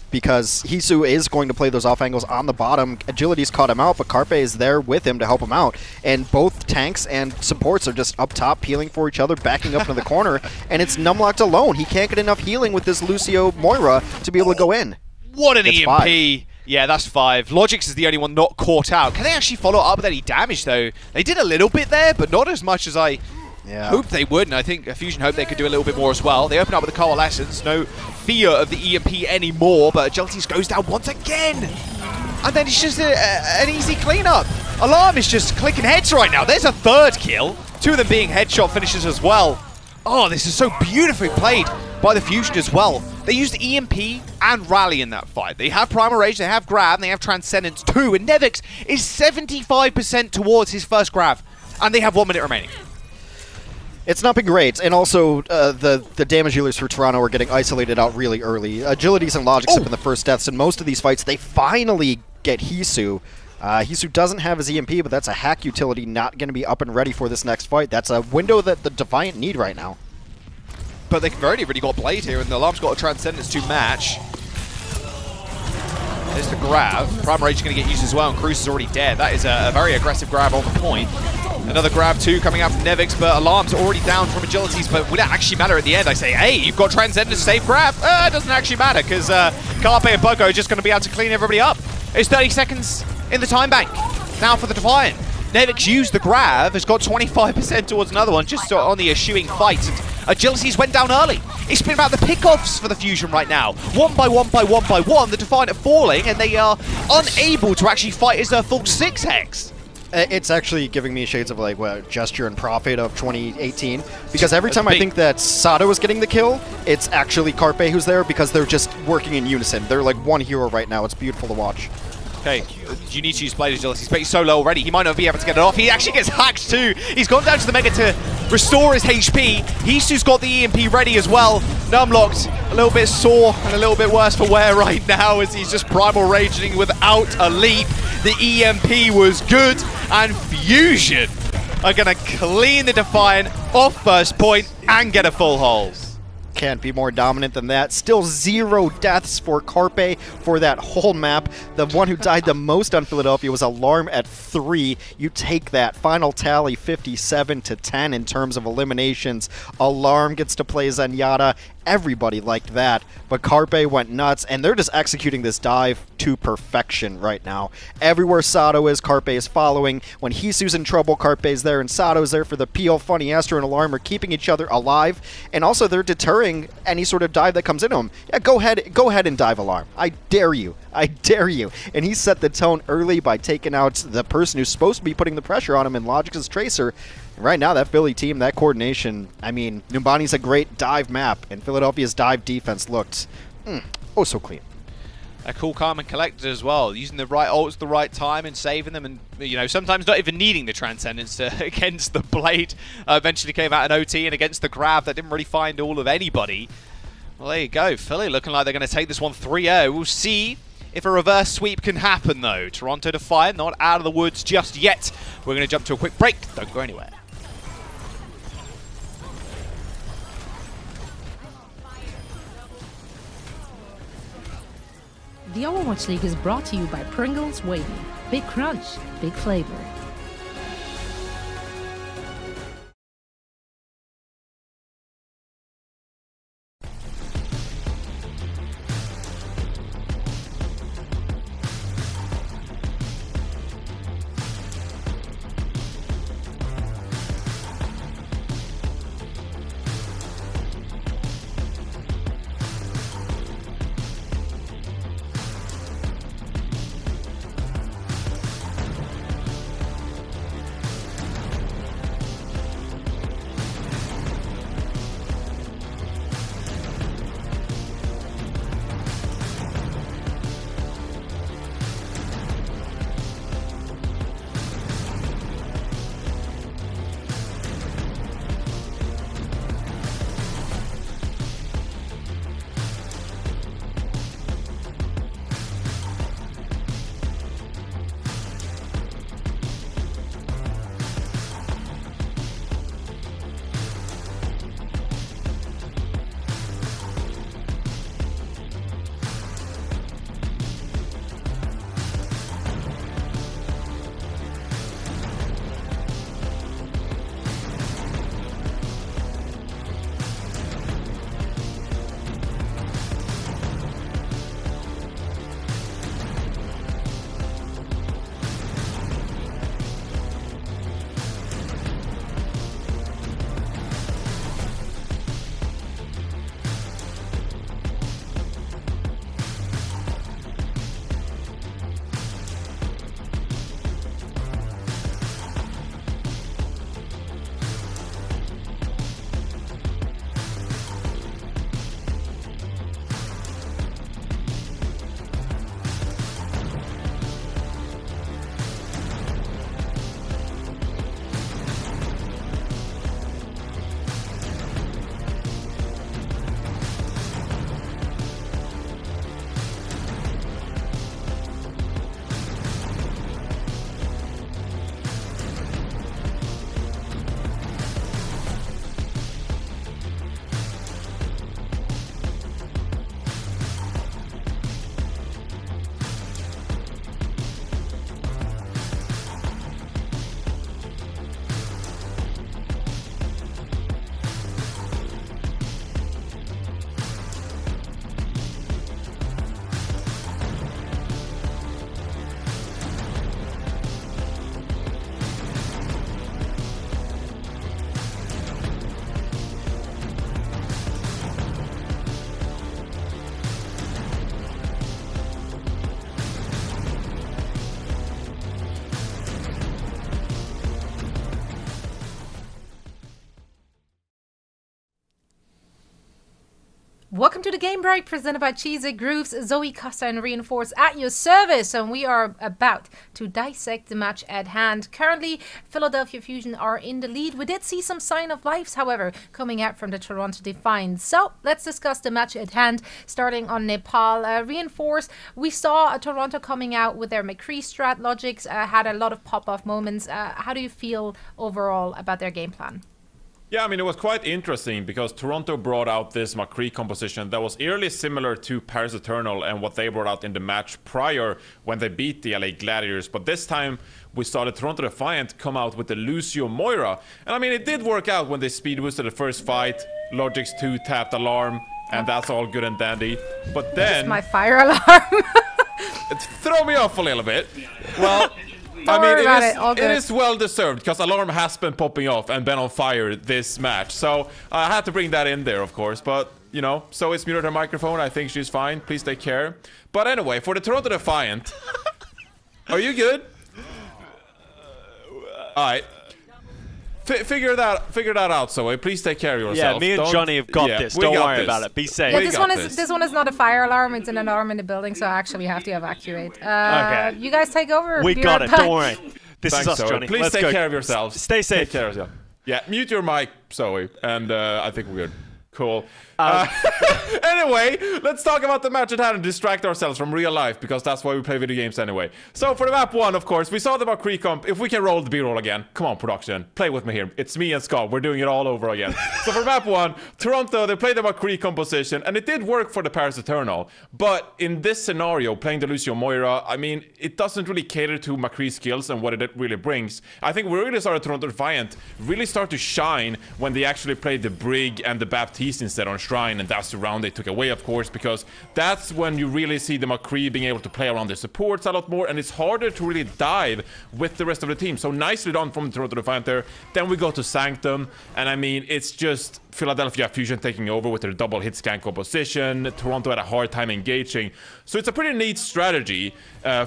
because Hisu is going to play those off angles on the bottom. Agility's caught him out, but Carpe is there with him to help him out. And both tanks and supports are just up top, peeling for each other, backing up into the corner. And it's Numlocked alone. He can't get enough healing with this Lucio Moira to be able to go in. What an EMP! 5. Yeah, that's 5. Logix is the only one not caught out. Can they actually follow up with any damage, though? They did a little bit there, but not as much as I... hope they would, and I think Fusion hoped they could do a little bit more as well. They open up with the Coalescence, no fear of the EMP anymore, but Agilities goes down once again. And then it's just an easy cleanup. Alarm is just clicking heads right now. There's a 3rd kill, 2 of them being headshot finishes as well. Oh, this is so beautifully played by the Fusion as well. They used EMP and Rally in that fight. They have Primal Rage, they have Grab, and they have Transcendence too, and Nevix is 75% towards his first grab, and they have 1 minute remaining. It's not been great, and also the damage dealers for Toronto are getting isolated out really early. Agilities and Logix have been the first deaths in most of these fights. They finally get Hisu. Hisu doesn't have his EMP, but that's a hack utility not going to be up and ready for this next fight. That's a window that the Defiant need right now. But they've already got Blade here, and the Alarm's got a Transcendence to match. There's the grab. Prime Rage is going to get used as well, and Cruz is already dead. That is a very aggressive grab on the point. Another grab too coming out from Nevix, but Alarm's already down from Agilities, but would it actually matter at the end? I say, hey, you've got Transcendence, save grab. It doesn't actually matter, because Carpe and Buggo are just going to be able to clean everybody up. It's 30 seconds in the time bank. Now for the Defiant. Nevix used the grab, has got 25% towards another one, just on the eschewing fight. And Agilities went down early. It's been about the pickoffs for the Fusion right now. 1 by 1 by 1 by 1, the Defiant are falling, and they are unable to actually fight as a full 6 hex. It's actually giving me shades of like Gesture and Profit of 2018, because every time I think that Sato is getting the kill, it's actually Carpe who's there, because they're just working in unison. They're like one hero right now. It's beautiful to watch. Okay, you need to use Blade Agility, but he's so low already, he might not be able to get it off. He actually gets hacked too. He's gone down to the Mega to restore his HP. Hisu's got the EMP ready as well. Numlocked, a little bit sore and a little bit worse for wear right now, as he's just Primal Raging without a leap. The EMP was good, and Fusion are going to clean the Defiant off first point and get a full hold. Can't be more dominant than that. Still 0 deaths for Carpe for that whole map. The one who died the most on Philadelphia was Alarm at 3. You take that. Final tally 57-10 in terms of eliminations. Alarm gets to play Zenyatta. Everybody liked that, but Carpe went nuts, and they're just executing this dive to perfection right now. Everywhere Sato is, Carpe is following. When Hisu's in trouble, Carpe's there, and Sato's there for the PL. Funny Astro and Alarm are keeping each other alive, and also they're deterring any sort of dive that comes into them. Yeah, go ahead and dive, Alarm. I dare you. I dare you. And he set the tone early by taking out the person who's supposed to be putting the pressure on him in Logix's Tracer. And right now, that Philly team, that coordination, I mean, Numbani's a great dive map, and Philadelphia's dive defense looked, oh, so clean. A cool, calm, and collected as well, using the right ults at the right time and saving them, and sometimes not even needing the Transcendence against the Blade. Eventually came out an OT, and against the grab that didn't really find all of anybody. Well, there you go. Philly looking like they're going to take this one 3-0. We'll see if a reverse sweep can happen, though. Toronto Defiant not out of the woods just yet. We're going to jump to a quick break. Don't go anywhere. The Overwatch League is brought to you by Pringles Wavy. Big crunch, big flavor. Welcome to the Game Break presented by Cheesy Grooves, Zoe, Costa and Reinforce at your service, and we are about to dissect the match at hand. Currently, Philadelphia Fusion are in the lead. We did see some sign of life, however, coming out from the Toronto Defiant. So let's discuss the match at hand, starting on Nepal. Reinforce, we saw Toronto coming out with their McCree strat logics, had a lot of pop-off moments. How do you feel overall about their game plan? Yeah, I mean, it was quite interesting because Toronto brought out this McCree composition that was eerily similar to Paris Eternal and what they brought out in the match prior when they beat the LA Gladiators. But this time, we saw the Toronto Defiant come out with the Lucio Moira. And I mean, it did work out when they speed boosted the first fight. Logix 2 tapped alarm, and that's all good and dandy. But then... Just my fire alarm. It threw me off a little bit. Well... I mean, it is well deserved because alarm has been popping off and been on fire this match. So I had to bring that in there, of course. But, you know, so it's muted her microphone. I think she's fine. Please take care. But anyway, for the Toronto Defiant, are you good? All right. Figure that out, so please take care of yourself. Yeah, me and Johnny have got this. Don't worry about it. Be safe. Yeah, this one is not a fire alarm. It's an alarm in the building, so actually we have to evacuate. Okay. You guys take over. We got it. Don't worry. This is us, Zoe. Johnny. Please take care of yourselves. Stay safe. Take care of yourself. Yeah, mute your mic, Zoe, and I think we're good. Cool. Anyway, let's talk about the match at hand and distract ourselves from real life, because that's why we play video games anyway. So for the map 1, of course, we saw the McCree comp. If we can roll the B-roll again. Come on, production. Play with me here. It's me and Scott. We're doing it all over again. So for map 1, Toronto, they played the McCree composition, and it did work for the Paris Eternal. But in this scenario, playing the Lucio Moira, I mean, it doesn't really cater to McCree's skills and what it really brings. I think we really saw the Toronto Defiant really start to shine when they actually played the Brig and the Baptiste instead on Shrine, and that's the round they took away, of course, because that's when you really see the McCree being able to play around their supports a lot more, and it's harder to really dive with the rest of the team. So nicely done from the Toronto Defiant there. Then we go to Sanctum, and I mean, it's just Philadelphia Fusion taking over with their double hit scan composition. Toronto had a hard time engaging. So it's a pretty neat strategy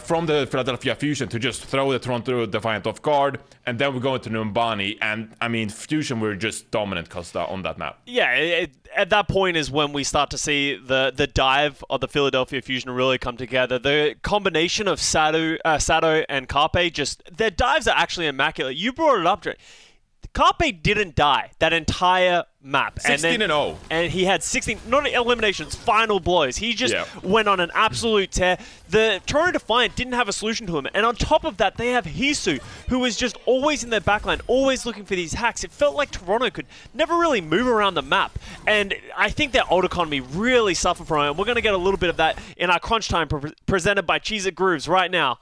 from the Philadelphia Fusion to just throw the Toronto Defiant off guard, and then we go into Numbani, and I mean, Fusion were just dominant, Costa, on that map. Yeah, at that point is when we start to see the dive of the Philadelphia Fusion really come together. The combination of Sato and Carpe, just their dives are actually immaculate. You brought it up, Dre. Carpe didn't die that entire map. 16-0. And he had 16, not eliminations, final blows. He just went on an absolute tear. The Toronto Defiant didn't have a solution to him. And on top of that, they have Hisu, who was just always in their backline, always looking for these hacks. It felt like Toronto could never really move around the map. And I think their ult economy really suffered from it. And we're going to get a little bit of that in our crunch time presented by Cheez-It Grooves right now.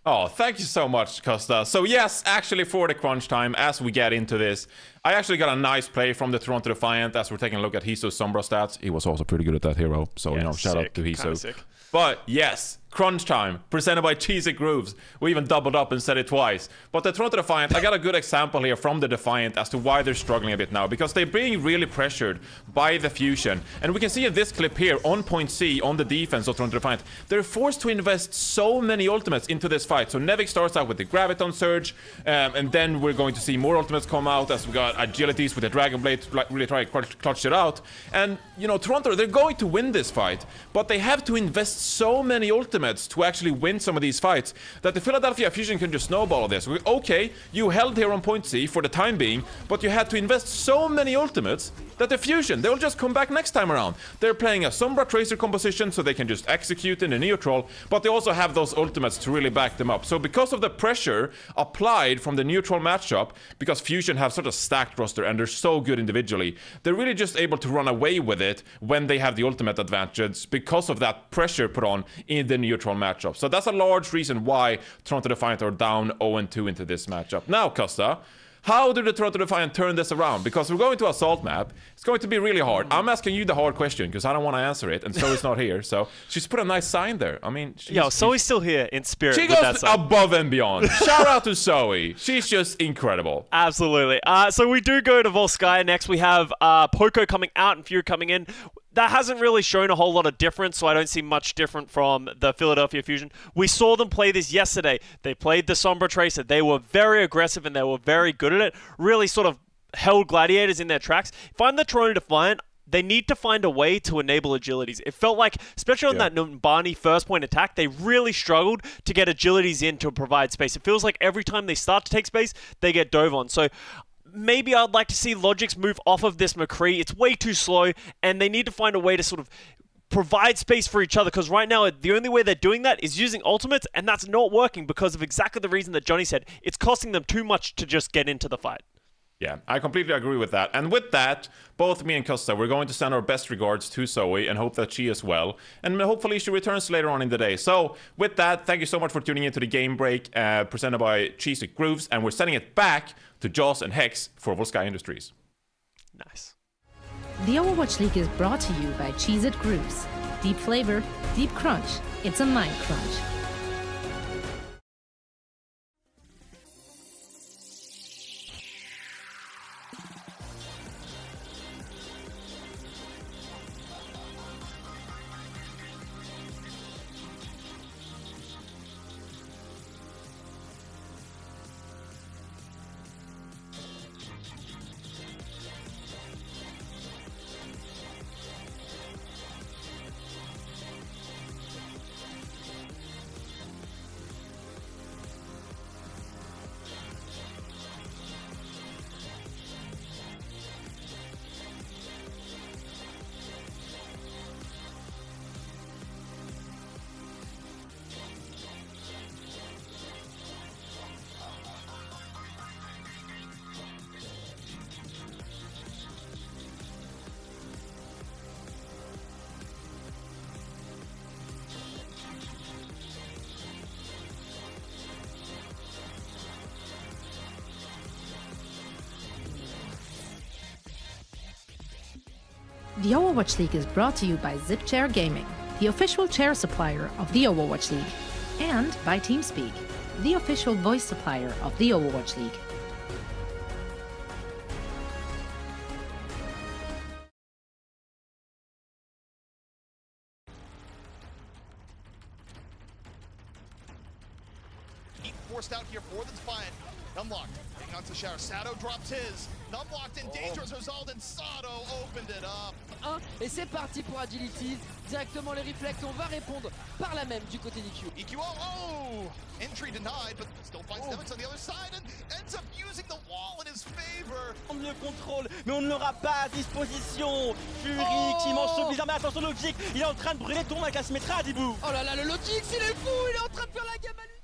Oh, thank you so much, Costa. So yes, actually for the crunch time, as we get into this, I actually got a nice play from the Toronto Defiant as we're taking a look at Hisu's Sombra stats. He was also pretty good at that hero, so, you know, shout out to Hisu. But yes, crunch time, presented by Cheesy Grooves. We even doubled up and said it twice. But the Toronto Defiant, I got a good example here from the Defiant as to why they're struggling a bit now, because they're being really pressured by the Fusion. And we can see in this clip here, on point C, on the defense of Toronto Defiant, they're forced to invest so many ultimates into this fight. So Nevik starts out with the Graviton Surge, and then we're going to see more ultimates come out as we got Agilities with the Dragon Blade to really try to clutch it out. And, you know, Toronto, they're going to win this fight, but they have to invest so many ultimates to actually win some of these fights that the Philadelphia Fusion can just snowball this. Okay, you held here on point C for the time being, but you had to invest so many ultimates that the Fusion, they'll just come back next time around. They're playing a Sombra Tracer composition so they can just execute in the neutral, but they also have those ultimates to really back them up. So because of the pressure applied from the neutral matchup, because Fusion have such a stacked roster and they're so good individually, they're really just able to run away with it when they have the ultimate advantage because of that pressure put on in the neutral matchup. So that's a large reason why Toronto Defiant are down 0-2 into this matchup. Now, Costa, how do the Toronto Defiant turn this around? Because we're going to Assault map. It's going to be really hard. I'm asking you the hard question because I don't want to answer it, and Zoe's not here. So she's put a nice sign there. I mean, Zoe's still here in spirit. She goes above and beyond. Shout out to Zoe. She's just incredible. Absolutely. So we do go to Volskaya next. We have Poco coming out and Fury coming in. That hasn't really shown a whole lot of difference, so I don't see much different from the Philadelphia Fusion. We saw them play this yesterday. They played the Sombra Tracer. They were very aggressive and they were very good at it. Really sort of held Gladiators in their tracks. If I'm the Toronto Defiant, they need to find a way to enable agilities. It felt like, especially on that Numbani first point attack, they really struggled to get agilities in to provide space. It feels like every time they start to take space, they get dove on. So maybe I'd like to see Logix move off of this McCree. It's way too slow, and they need to find a way to sort of provide space for each other, because right now the only way they're doing that is using ultimates, and that's not working because of exactly the reason that Johnny said. It's costing them too much to just get into the fight. Yeah, I completely agree with that. And with that, both me and Costa, we're going to send our best regards to Zoe and hope that she is well. And hopefully she returns later on in the day. So with that, thank you so much for tuning into the Game Break presented by Cheesy Grooves. And we're sending it back to Jaws and Hex for Volsky Industries. Nice. The Overwatch League is brought to you by Cheez-It Grooves. Deep flavor, deep crunch. It's a mind crunch. The Overwatch League is brought to you by Zip Chair Gaming, the official chair supplier of the Overwatch League, and by TeamSpeak, the official voice supplier of the Overwatch League. Forced out here for the Defiant. Numlocked, taking on Shower. Sado drops his. Numlocked in dangerous result, and Sado opened it up. Et c'est parti pour Agility. Directement les réflexes, on va répondre par la même du côté d'EQ. EQ, entry denied, but still finds Demix on the other side and ends up using the wall in his favor. On le contrôle, mais on ne l'aura pas à disposition. Fury qui mange son bizarre, mais attention Logix, il est en train de brûler ton Mac à se mettre à Dibou. Oh là là, le Logix, il est fou, il est en train de faire la gamme à lui.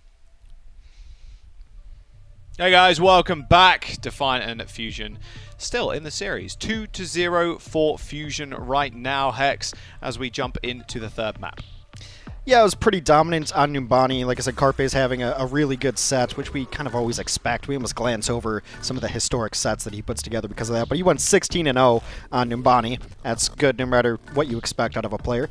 Hey guys, welcome back. Defiant and Fusion still in the series. 2-0 for Fusion right now, Hex, as we jump into the third map. Yeah, it was pretty dominant on Numbani. Like I said, Carpe's having a really good set, which we kind of always expect. We almost glance over some of the historic sets that he puts together because of that. But he went 16-0 on Numbani. That's good no matter what you expect out of a player.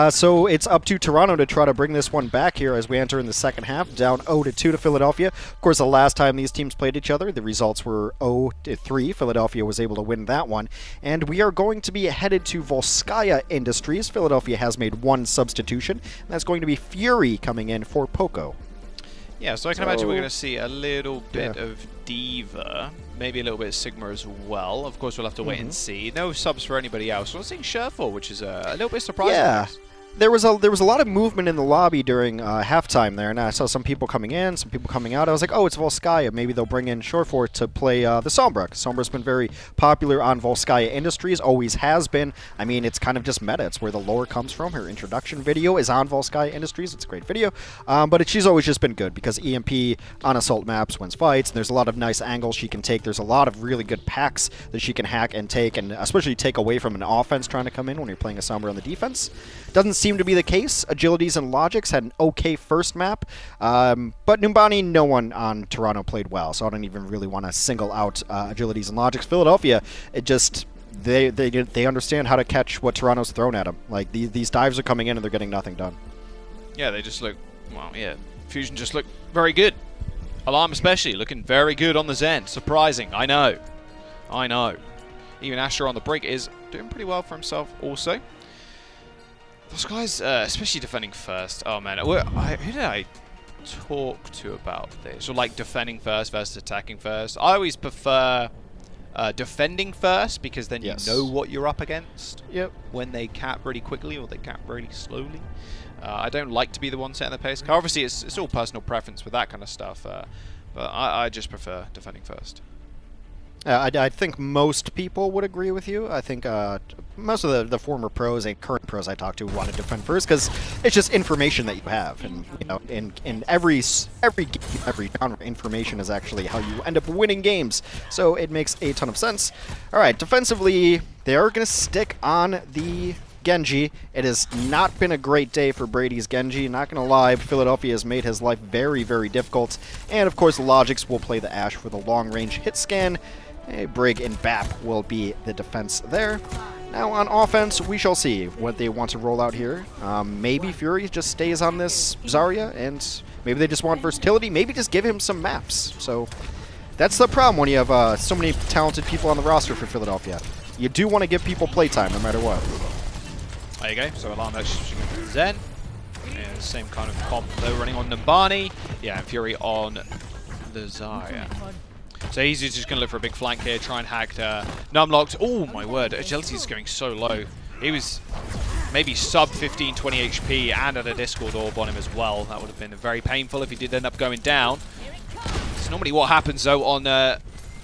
So it's up to Toronto to try to bring this one back here as we enter in the second half, down 0-2 to Philadelphia. Of course, the last time these teams played each other, the results were 0-3. Philadelphia was able to win that one. And we are going to be headed to Volskaya Industries. Philadelphia has made one substitution. That's going to be Fury coming in for Poco. Yeah, so I can imagine we're going to see a little bit of Diva, maybe a little bit of Sigma as well. Of course, we'll have to wait and see. No subs for anybody else. We're not seeing Sherfall, which is a little bit surprising. Yeah. There was a lot of movement in the lobby during halftime there, and I saw some people coming in, some people coming out. I was like, oh, it's Volskaya. Maybe they'll bring in Shorefort to play the Sombra. Sombra's been very popular on Volskaya Industries, always has been. I mean, it's kind of just meta. It's where the lore comes from. Her introduction video is on Volskaya Industries. It's a great video. But she's always just been good because EMP on assault maps wins fights, and there's a lot of nice angles she can take. There's a lot of really good packs that she can hack and take, and especially take away from an offense trying to come in when you're playing a Sombra on the defense. Doesn't seem to be the case. Agilities and Logix had an okay first map, but Numbani, no one on Toronto played well, so I don't even really want to single out Agilities and Logix. Philadelphia, it just they understand how to catch what Toronto's thrown at them. Like these dives are coming in and they're getting nothing done. Yeah, they just look, well, yeah, Fusion just look very good. Alarm especially looking very good on the Zen. Surprising, I know. Even Asher on the break is doing pretty well for himself also. Those guys, especially defending first. Oh man, who did I talk to about this? Or like defending first versus attacking first? I always prefer defending first, because then you know what you're up against. Yep. When they cap really quickly or they cap really slowly. I don't like to be the one setting the pace. Obviously, it's all personal preference with that kind of stuff, but I just prefer defending first. I think most people would agree with you. I think most of the former pros and current pros I talk to want to defend first because it's just information that you have, and you know, in every game, every genre, information is actually how you end up winning games. So it makes a ton of sense. All right, defensively, they are going to stick on the Genji. It has not been a great day for Brady's Genji. Not going to lie, Philadelphia has made his life very, very difficult. And of course, Logix will play the Ashe for the long-range hit scan. Brig and Bap will be the defense there. Now on offense, we shall see what they want to roll out here. Maybe Fury just stays on this Zarya, and maybe they just want versatility. Maybe just give him some maps. So that's the problem when you have so many talented people on the roster for Philadelphia. You do want to give people playtime no matter what. There you go. So Alarm actually switching to Zen. Yeah, same kind of comp though, running on Numbani. Yeah, and Fury on the Zarya. So he's just going to look for a big flank here, try and hack Numlocked. Oh my word, Agility is going so low. He was maybe sub 15, 20 HP and had a Discord orb on him as well. That would have been very painful if he did end up going down. It's normally what happens though on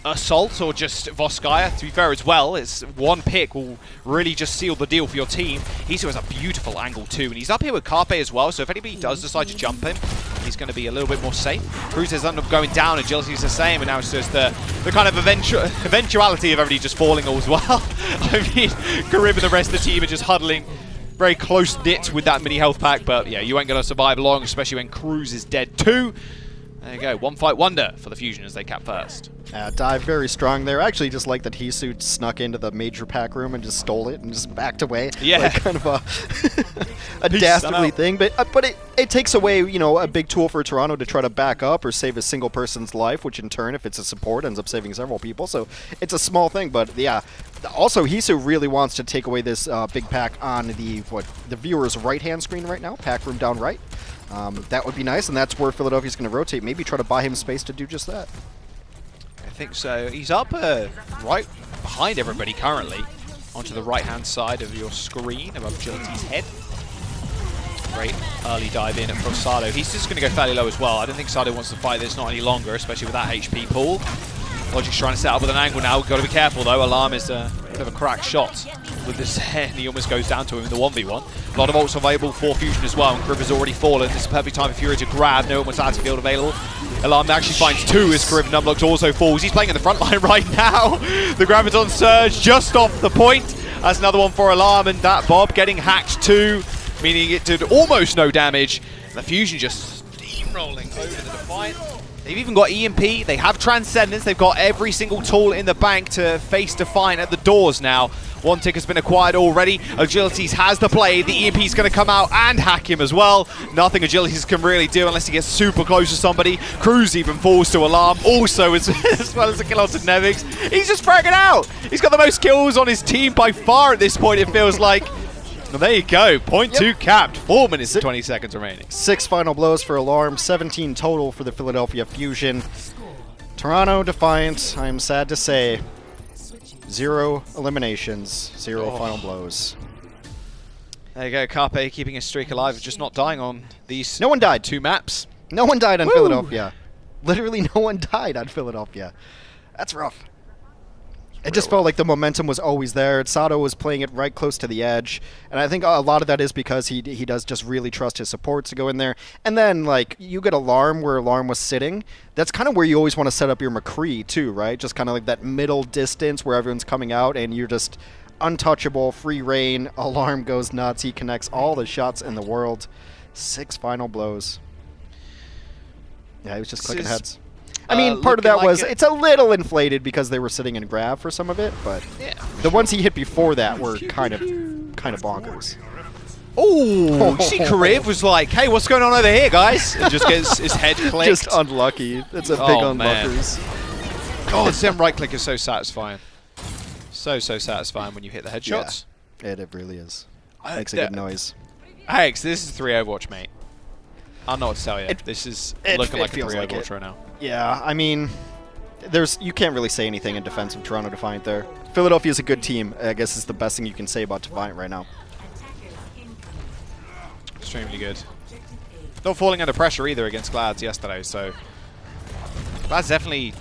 Assault or just Voskaya. To be fair as well, it's one pick will really just seal the deal for your team. He still has a beautiful angle too, and he's up here with Carpe as well, so if anybody does decide to jump him, he's going to be a little bit more safe. Cruises end up going down, Agility is the same, and now it's just the kind of eventuality of everybody just falling all as well. I mean, Garib and the rest of the team are just huddling very close-knit with that mini health pack, but yeah, you ain't going to survive long, especially when Cruz is dead too. There you go, one fight wonder for the Fusion as they cap first. Dive very strong there. I actually just like that Hisu snuck into the major pack room and just stole it and just backed away. Yeah. Like kind of a dastardly thing. But it takes away, you know, a big tool for Toronto to try to back up or save a single person's life, which in turn, if it's a support, ends up saving several people. So it's a small thing, but yeah. Also, Hisu really wants to take away this big pack on the viewer's right-hand screen right now. Pack room down right. That would be nice, and that's where Philadelphia's going to rotate. Maybe try to buy him space to do just that. I think so. He's up right behind everybody currently, onto the right-hand side of your screen above Agility's head. Great early dive in from Sado. He's just going to go fairly low as well. I don't think Sado wants to fight this not any longer, especially with that HP pool. Logic's trying to set up with an angle now. We've got to be careful though. Alarm is a bit of a crack shot with this head, and he almost goes down to him in the 1v1. A lot of ults available for Fusion as well, and Kriv has already fallen. This is a perfect time for Fury to grab. No one's out of field available. Alarm actually finds two as Kriv Numlocked also falls. He's playing in the front line right now. The Graviton Surge just off the point. That's another one for Alarm, and that Bob getting hacked too, meaning it did almost no damage. The Fusion just steamrolling over the Defiant. They've even got EMP, they have Transcendence, they've got every single tool in the bank to face Defiant at the doors now. One tick has been acquired already. Agilities has the play, the EMP's going to come out and hack him as well. Nothing Agilities can really do unless he gets super close to somebody. Cruz even falls to Alarm, also as well as the kill onto Nevix. He's just fragging out! He's got the most kills on his team by far at this point, it feels like. Well, there you go, point two capped, 4 minutes and 20 seconds remaining. 6 final blows for Alarm, 17 total for the Philadelphia Fusion. Toronto Defiant, I'm sad to say, 0 eliminations, 0 final blows. There you go, Carpe keeping his streak alive, just not dying on these no one died. 2 maps. No one died on Philadelphia. Literally no one died on Philadelphia. That's rough. It just felt like the momentum was always there. Sato was playing it right close to the edge. And I think a lot of that is because he does just really trust his supports to go in there. And then, like, you get Alarm where Alarm was sitting. That's kind of where you always want to set up your McCree, too, right? Just kind of like that middle distance where everyone's coming out and you're just untouchable, free reign. Alarm goes nuts. He connects all the shots in the world. 6 final blows. Yeah, he was just clicking heads. I mean, part of that was, it's a little inflated because they were sitting in grab for some of it, but yeah, the ones he hit before that were kind of bonkers. Oh, see, Kriv was like, hey, what's going on over here, guys? And just gets his head clicked. Just unlucky. It's a big unluckers. God, Zen right click is so satisfying. So satisfying when you hit the headshots. Yeah, it really is. Makes a good noise. Alex, this is 3 Overwatch, mate. I don't know what to tell you. This is looking like a 3 Overwatch right now. Yeah, I mean, you can't really say anything in defense of Toronto Defiant there. Philadelphia's a good team. I guess is the best thing you can say about Defiant right now. Extremely good. Not falling under pressure either against Glads yesterday, so Glads definitely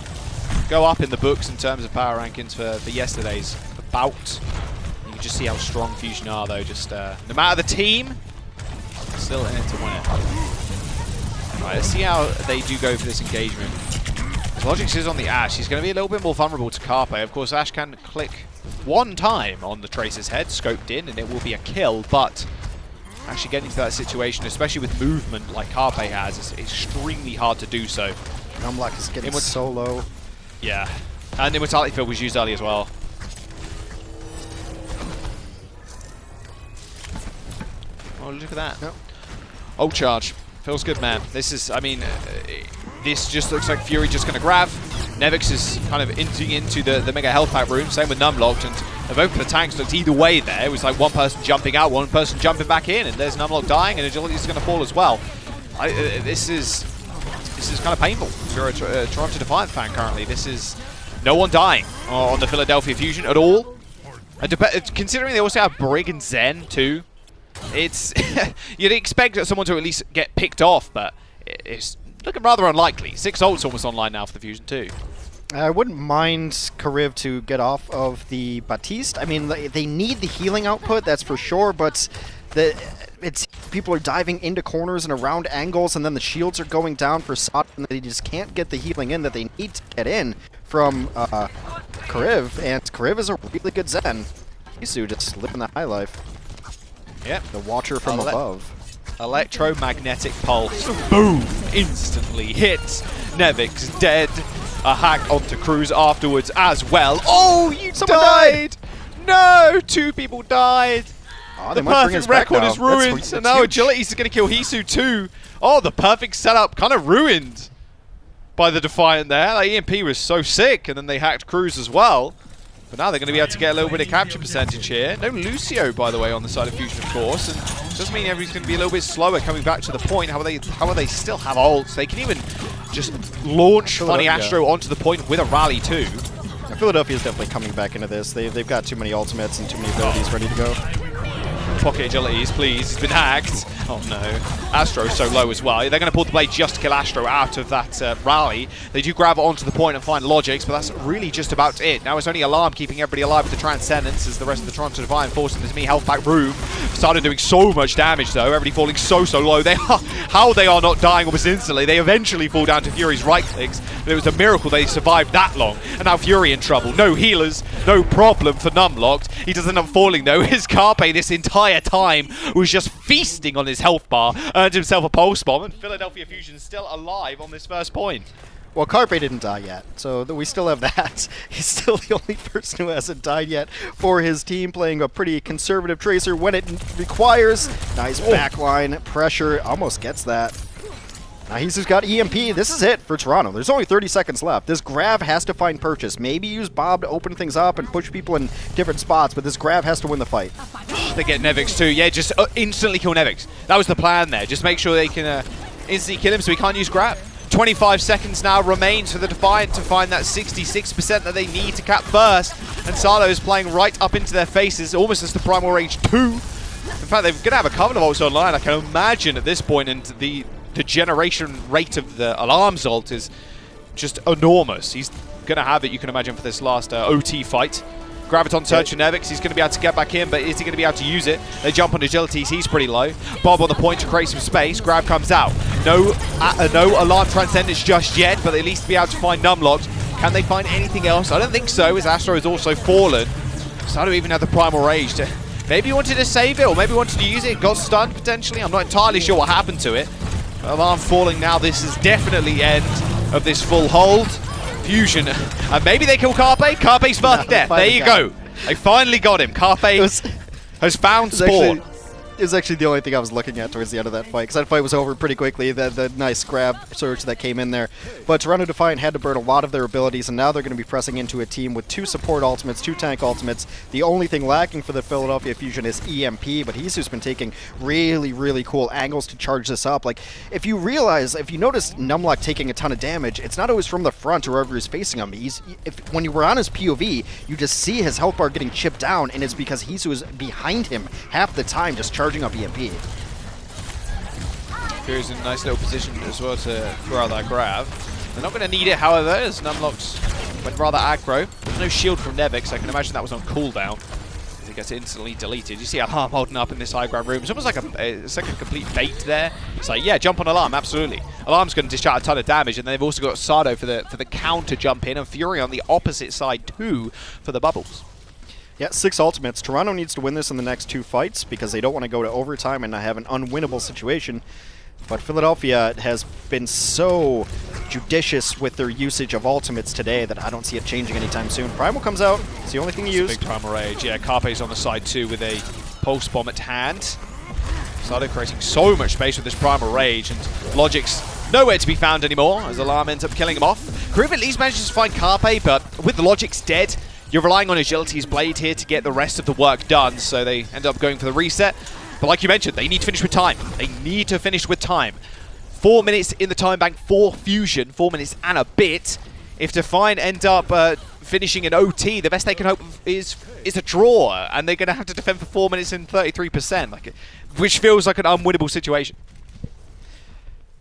go up in the books in terms of power rankings for yesterday's bout. You can just see how strong Fusion are, though. Just no matter the team, still in it to win it. Right, let's see how they do go for this engagement. Logix is on the Ashe. He's going to be a little bit more vulnerable to Carpe. Of course, Ashe can click one time on the Tracer's head, scoped in, and it will be a kill, but actually getting to that situation, especially with movement like Carpe has, is extremely hard to do so. Numlock is getting so low. Yeah, and Immortality Field was used early as well. Oh, look at that. Yep. Oh, charge. Feels good, man. This is, I mean, this just looks like Fury just going to grab. Nevix is kind of into the Mega Health Pack room. Same with Numlocked. And both of the tanks looked either way there. It was like one person jumping out, one person jumping back in. And there's Numlocked dying, and Agility is going to fall as well. This is kind of painful if you're a Toronto Defiant fan currently. This is no one dying on the Philadelphia Fusion at all. And considering they also have Brig and Zen too, it's you'd expect someone to at least get picked off, but it's looking rather unlikely. 6 ults almost online now for the Fusion too. I wouldn't mind Kariv to get off of the Baptiste. I mean, they need the healing output, that's for sure, but people are diving into corners and around angles, and then the shields are going down for Sot, and they just can't get the healing in that they need to get in from Kariv, and Kariv is a really good Zen. Isu just living the high life. Yep. The Watcher from above. Electromagnetic pulse. Boom! Instantly hits. Nevix dead. A hack onto Cruz afterwards as well. Oh, someone died! No! 2 people died. Oh, the perfect record is ruined. And now Agility's going to kill Hisu too. Oh, the perfect setup kind of ruined by the Defiant there. Like, EMP was so sick, and then they hacked Cruz as well. But now they're going to be able to get a little bit of capture percentage here. No Lucio, by the way, on the side of Fusion, of course. And it does mean everybody's going to be a little bit slower coming back to the point. How will they still have ults? They can even just launch Funny Astro onto the point with a rally too. Yeah, Philadelphia's definitely coming back into this. They've got too many ultimates and too many abilities ready to go. Pocket Agilities, please. He's been hacked. Oh no. Astro's so low as well. They're going to pull the blade just to kill Astro out of that rally. They do grab it onto the point and find Logix, but that's really just about it. Now it's only Alarm keeping everybody alive with the Transcendence as the rest of the Toronto Defiant forcing this me health back room. Started doing so much damage though. Everybody falling so low. How they are not dying almost instantly. They eventually fall down to Fury's right clicks. But it was a miracle they survived that long. And now Fury in trouble. No healers. No problem for Numlocked. He does end up falling though. His Carpe this entire time was just feasting on his health bar, earned himself a pulse bomb, and Philadelphia Fusion still alive on this first point. Well, Carpe didn't die yet, so we still have that. He's still the only person who hasn't died yet for his team, playing a pretty conservative Tracer when it requires. Nice backline pressure, almost gets that. Now he's just got EMP. This is it for Toronto. There's only 30 seconds left. This grab has to find purchase. Maybe use Bob to open things up and push people in different spots, but this grab has to win the fight. They get Nevix too. Yeah, just instantly kill Nevix. That was the plan there. Just make sure they can instantly kill him so he can't use grab. 25 seconds now remains for the Defiant to find that 66% that they need to cap first. And Salo is playing right up into their faces, almost as the Primal Rage 2. In fact, they're going to have a couple of ults online, I can imagine, at this point, and the generation rate of the Alarm's ult is just enormous. He's going to have it, you can imagine, for this last OT fight. Graviton searching Nevix, he's going to be able to get back in, but is he going to be able to use it? They jump on Agilities, he's pretty low. Bob on the point to create some space, Grab comes out. No Alarm Transcendence just yet, but they at least be able to find Numlocked. Can they find anything else? I don't think so, as Astro has also fallen. Sato even had the Primal Rage to... Maybe he wanted to save it, or maybe he wanted to use it, got stunned potentially. I'm not entirely sure what happened to it. Alarm falling now, this is definitely the end of this full hold. Fusion, and maybe they kill Carpe. Carpe's first death. There you go. They finally got him. Carpe has found spawn. is actually the only thing I was looking at towards the end of that fight, because that fight was over pretty quickly, the nice grab surge that came in there. But Toronto Defiant had to burn a lot of their abilities, and now they're going to be pressing into a team with 2 support ultimates, 2 tank ultimates. The only thing lacking for the Philadelphia Fusion is EMP, but he's just been taking really, really cool angles to charge this up. Like, if you notice Numlock taking a ton of damage, it's not always from the front or wherever he's facing him. When you were on his POV, you just see his health bar getting chipped down, and it's because Hisu is behind him half the time just charging up EMP. Fury's in a nice little position as well to throw out that grab. They're not going to need it, however, as Numlock's went rather aggro. There's no shield from Nevik, so I can imagine that was on cooldown. As it gets instantly deleted. You see Alarm holding up in this high ground room. It's almost like it's like a complete bait there. It's like, yeah, jump on Alarm, absolutely. Alarm's going to dish out a ton of damage, and they've also got Sado for the counter jump in, and Fury on the opposite side too for the bubbles. Yeah, 6 ultimates. Toronto needs to win this in the next 2 fights because they don't want to go to overtime and have an unwinnable situation. But Philadelphia has been so judicious with their usage of ultimates today that I don't see it changing anytime soon. Primal comes out. It's the only thing he used. Big Primal Rage. Yeah, Carpe's on the side too with a Pulse Bomb at hand. Started creating so much space with this Primal Rage, and Logic's nowhere to be found anymore as Alarm ends up killing him off. Groove at least manages to find Carpe, but with the Logic's dead, you're relying on Agility's Blade here to get the rest of the work done, so they end up going for the reset. But like you mentioned, they need to finish with time. They need to finish with time. 4 minutes in the time bank for Fusion, 4 minutes and a bit. If Defiant end up finishing an OT, the best they can hope is a draw, and they're going to have to defend for 4 minutes and 33%, which feels like an unwinnable situation.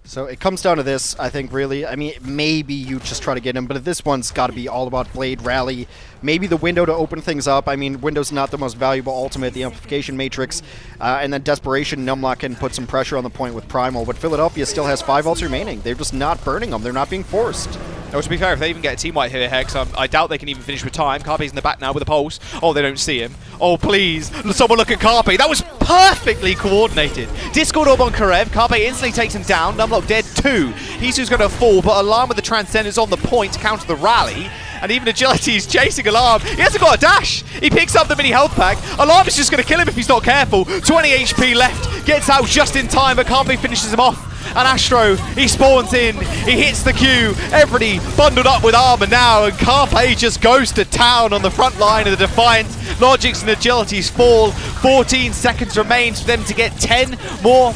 So it comes down to this, I think, really. I mean, maybe you just try to get him, but this one's got to be all about Blade Rally. Maybe the window to open things up. I mean, window's not the most valuable ultimate, the Amplification Matrix. And then Desperation, Numlock can put some pressure on the point with Primal, but Philadelphia still has 5 ults remaining. They're just not burning them. They're not being forced. Oh, to be fair, if they even get a team wipe here, Hex, I doubt they can even finish with time. Carpe's in the back now with a pulse. Oh, they don't see him. Oh, please. Someone look at Carpe. That was perfectly coordinated. Discord Orb on Karev. Carpe instantly takes him down. Numlock dead too. Hisu's going to fall, but Alarm with the Transcendence on the point to counter the rally. And even Agility's chasing Alarm. He hasn't got a dash. He picks up the mini health pack. Alarm is just going to kill him if he's not careful. 20 HP left. Gets out just in time, but Carpe finishes him off. And Astro, he spawns in, he hits the Q, everybody bundled up with armor now, and Carpe just goes to town on the front line of the Defiant. Logics and Agilities fall, 14 seconds remains for them to get 10% more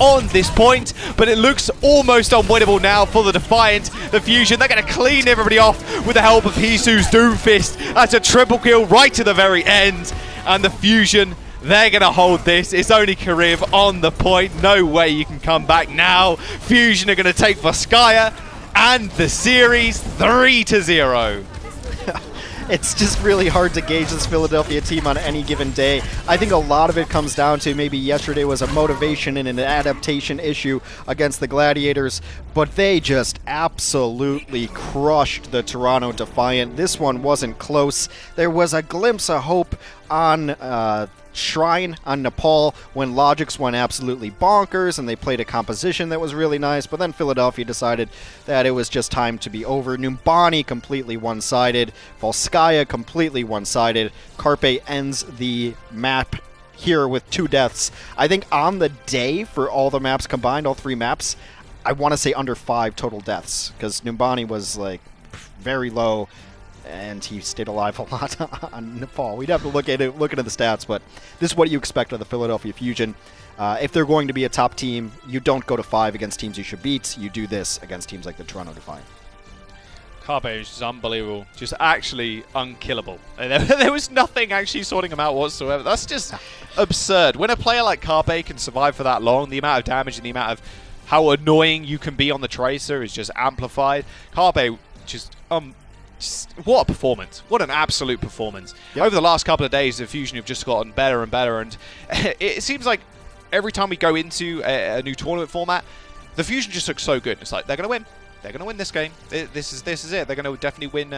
on this point, but it looks almost unwinnable now for the Defiant. The Fusion, they're going to clean everybody off with the help of Hisu's Doomfist. That's a triple kill right to the very end, and the Fusion, they're going to hold this. It's only Kariv on the point. No way you can come back now. Fusion are going to take Voskaya and the series 3-0. It's just really hard to gauge this Philadelphia team on any given day. I think a lot of it comes down to maybe yesterday was a motivation and an adaptation issue against the Gladiators, but they just absolutely crushed the Toronto Defiant. This one wasn't close. There was a glimpse of hope on Shrine on Nepal when Logix went absolutely bonkers and they played a composition that was really nice, but then Philadelphia decided that it was just time to be over. Numbani completely one-sided, Volskaya completely one-sided. Carpe ends the map here with 2 deaths. I think on the day for all the maps combined, all 3 maps, I want to say under 5 total deaths, because Numbani was like very low and he stayed alive a lot on Nepal. We'd have to look into the stats, but this is what you expect of the Philadelphia Fusion. If they're going to be a top team, you don't go to 5 against teams you should beat. You do this against teams like the Toronto Defiant. Carpe is just unbelievable. Just actually unkillable. There was nothing actually sorting him out whatsoever. That's just absurd. When a player like Carpe can survive for that long, the amount of damage and the amount of how annoying you can be on the Tracer is just amplified. Carpe just what a performance. What an absolute performance. Yep. Over the last couple of days, the Fusion have just gotten better and better, and it seems like every time we go into a new tournament format, the Fusion just looks so good. It's like, they're going to win. They're going to win this game. This is it. They're going to definitely win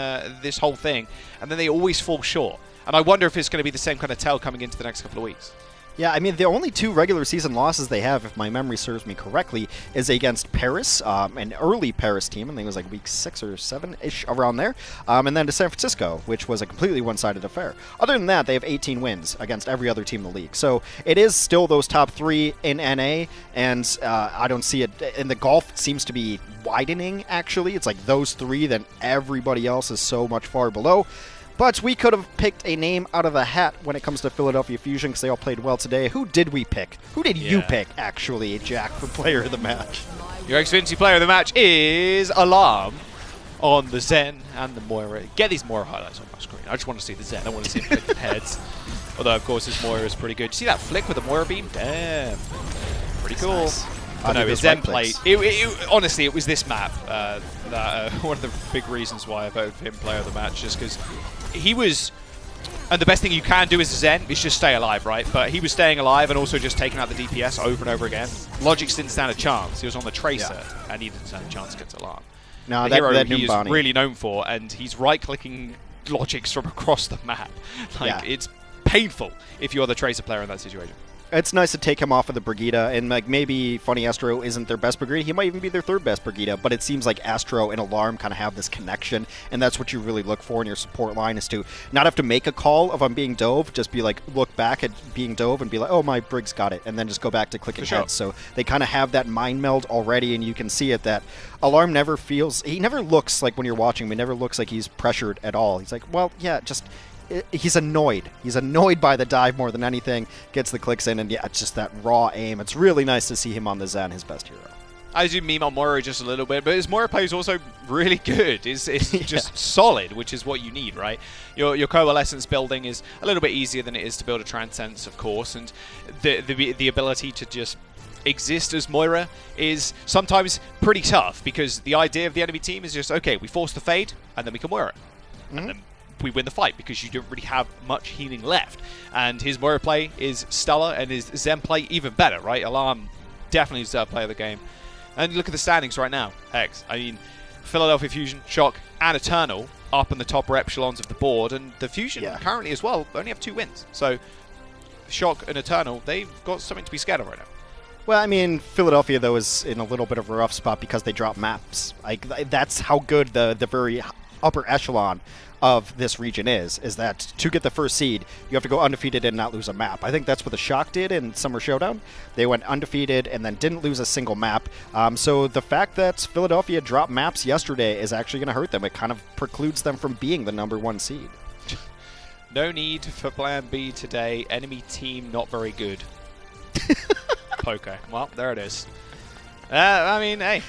this whole thing. And then they always fall short. And I wonder if it's going to be the same kind of tell coming into the next couple of weeks. Yeah, I mean, the only 2 regular season losses they have, if my memory serves me correctly, is against Paris, an early Paris team. I think it was like week 6 or 7-ish, around there. And then to San Francisco, which was a completely one-sided affair. Other than that, they have 18 wins against every other team in the league. So it is still those top 3 in NA, and I don't see it. And the gulf seems to be widening, actually. It's like those 3, then everybody else is so much far below. But we could have picked a name out of a hat when it comes to Philadelphia Fusion because they all played well today. Who did we pick? Who did you pick, actually, Jack, for player of the match? Your Xfinity player of the match is Alarm on the Zen and the Moira. Get these Moira highlights on my screen. I just want to see the Zen. I want to see him flick heads. Although, of course, his Moira is pretty good. See that flick with the Moira beam? Damn. Pretty cool. Nice. I know, his Zen play. Honestly, it was this map that one of the big reasons why I voted for him player of the match, just because he was... And the best thing you can do as a Zen is just stay alive, right? But he was staying alive and also just taking out the DPS over and over again. Logix didn't stand a chance. He was on the Tracer, and he didn't stand a chance against Alarm. No, the hero he is really known for, and he's right-clicking Logix from across the map. It's painful if you're the Tracer player in that situation. It's nice to take him off of the Brigida, and like maybe Funny Astro isn't their best Brigida. He might even be their 3rd best Brigida, but it seems like Astro and Alarm kind of have this connection, and that's what you really look for in your support line, is to not have to make a call of I'm being dove, just be like, look back at being dove and be like, oh, my Brig's got it, and then just go back to clicking heads. So they kind of have that mind meld already, and you can see it that Alarm never feels, he never looks like, when you're watching him, he never looks like he's pressured at all. He's like, well, yeah, just... He's annoyed. He's annoyed by the dive more than anything. Gets the clicks in, and yeah, it's just that raw aim. It's really nice to see him on the Zen, his best hero. I do meme on Moira just a little bit, but his Moira play is also really good. It's just solid, which is what you need, right? Your coalescence building is a little bit easier than it is to build a Transcendence, of course, and the ability to just exist as Moira is sometimes pretty tough, because the idea of the enemy team is just, okay, we force the fade, and then we can Moira it. And then we win the fight, because you don't really have much healing left. And his Moira play is stellar, and his Zen play even better, right? Alarm definitely is the player of the game. And look at the standings right now. Hex. I mean, Philadelphia Fusion, Shock, and Eternal up in the top echelons of the board, and the Fusion currently as well only have 2 wins. So Shock and Eternal, they've got something to be scared of right now. Well, I mean, Philadelphia, though, is in a little bit of a rough spot because they drop maps. Like, that's how good the very upper echelon of this region is that to get the 1st seed, you have to go undefeated and not lose a map. I think that's what the Shock did in Summer Showdown. They went undefeated and then didn't lose a single map. So the fact that Philadelphia dropped maps yesterday is actually going to hurt them. It kind of precludes them from being the #1 seed. No need for plan B today. Enemy team not very good. Okay, well, there it is. I mean, hey.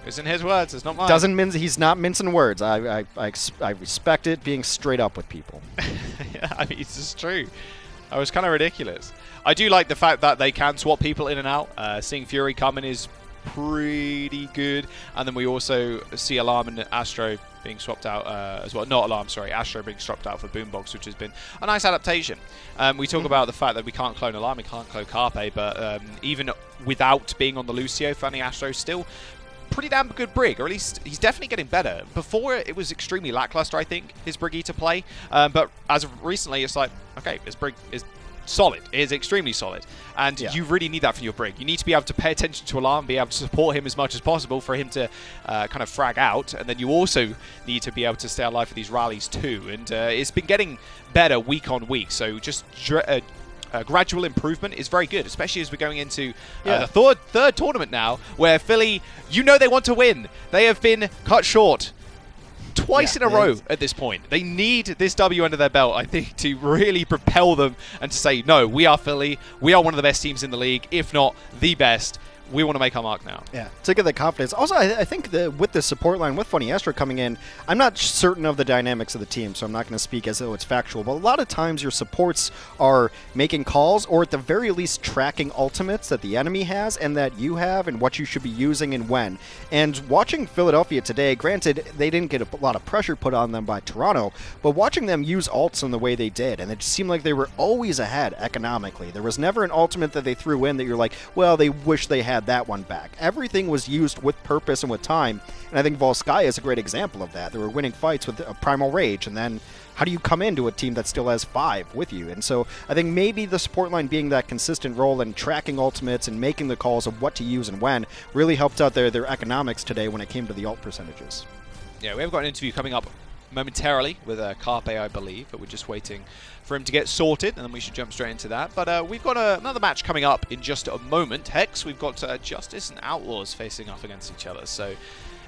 It's in his words, it's not mine. He's not mincing words. I respect it, being straight up with people. Yeah, I mean, it's just true. That was kind of ridiculous. I do like the fact that they can swap people in and out. Seeing Fury come in is pretty good. And then we also see Alarm and Astro being swapped out as well. Not Alarm, sorry. Astro being swapped out for Boombox, which has been a nice adaptation. We talk about the fact that we can't clone Alarm, we can't clone Carpe, but even without being on the Lucio, Fanny Astro still pretty damn good Brig, or at least he's definitely getting better. Before, it was extremely lackluster, I think, his Brigitte play. But as of recently, it's like, okay, his Brig is solid. It is extremely solid. And you really need that for your Brig. You need to be able to pay attention to Alarm, be able to support him as much as possible for him to kind of frag out. And then you also need to be able to stay alive for these rallies too. And it's been getting better week on week. So just gradual improvement is very good, especially as we're going into the third tournament now, where Philly, they want to win. They have been cut short twice in a row at this point. They need this W under their belt, I think, to really propel them and to say, no, we are Philly. We are one of the best teams in the league, if not the best. We want to make our mark now. Yeah, to get the confidence. Also, I think with the support line, with Funny Astro coming in, I'm not certain of the dynamics of the team, so I'm not going to speak as though it's factual, but a lot of times your supports are making calls, or at the very least tracking ultimates that the enemy has and that you have, and what you should be using and when. And watching Philadelphia today, granted, they didn't get a lot of pressure put on them by Toronto, but watching them use ults in the way they did, and it seemed like they were always ahead economically. There was never an ultimate that they threw in that you're like, well, they wish they had that one back. Everything was used with purpose and with time, and I think Volskaya is a great example of that. They were winning fights with a Primal Rage, and then how do you come into a team that still has 5 with you? And so I think maybe the support line being that consistent role and tracking ultimates and making the calls of what to use and when really helped out their economics today when it came to the ult percentages. Yeah, we have got an interview coming up momentarily with Carpe, I believe, but we're just waiting for him to get sorted, and then we should jump straight into that. But we've got another match coming up in just a moment. Hex, we've got Justice and Outlaws facing off against each other. So,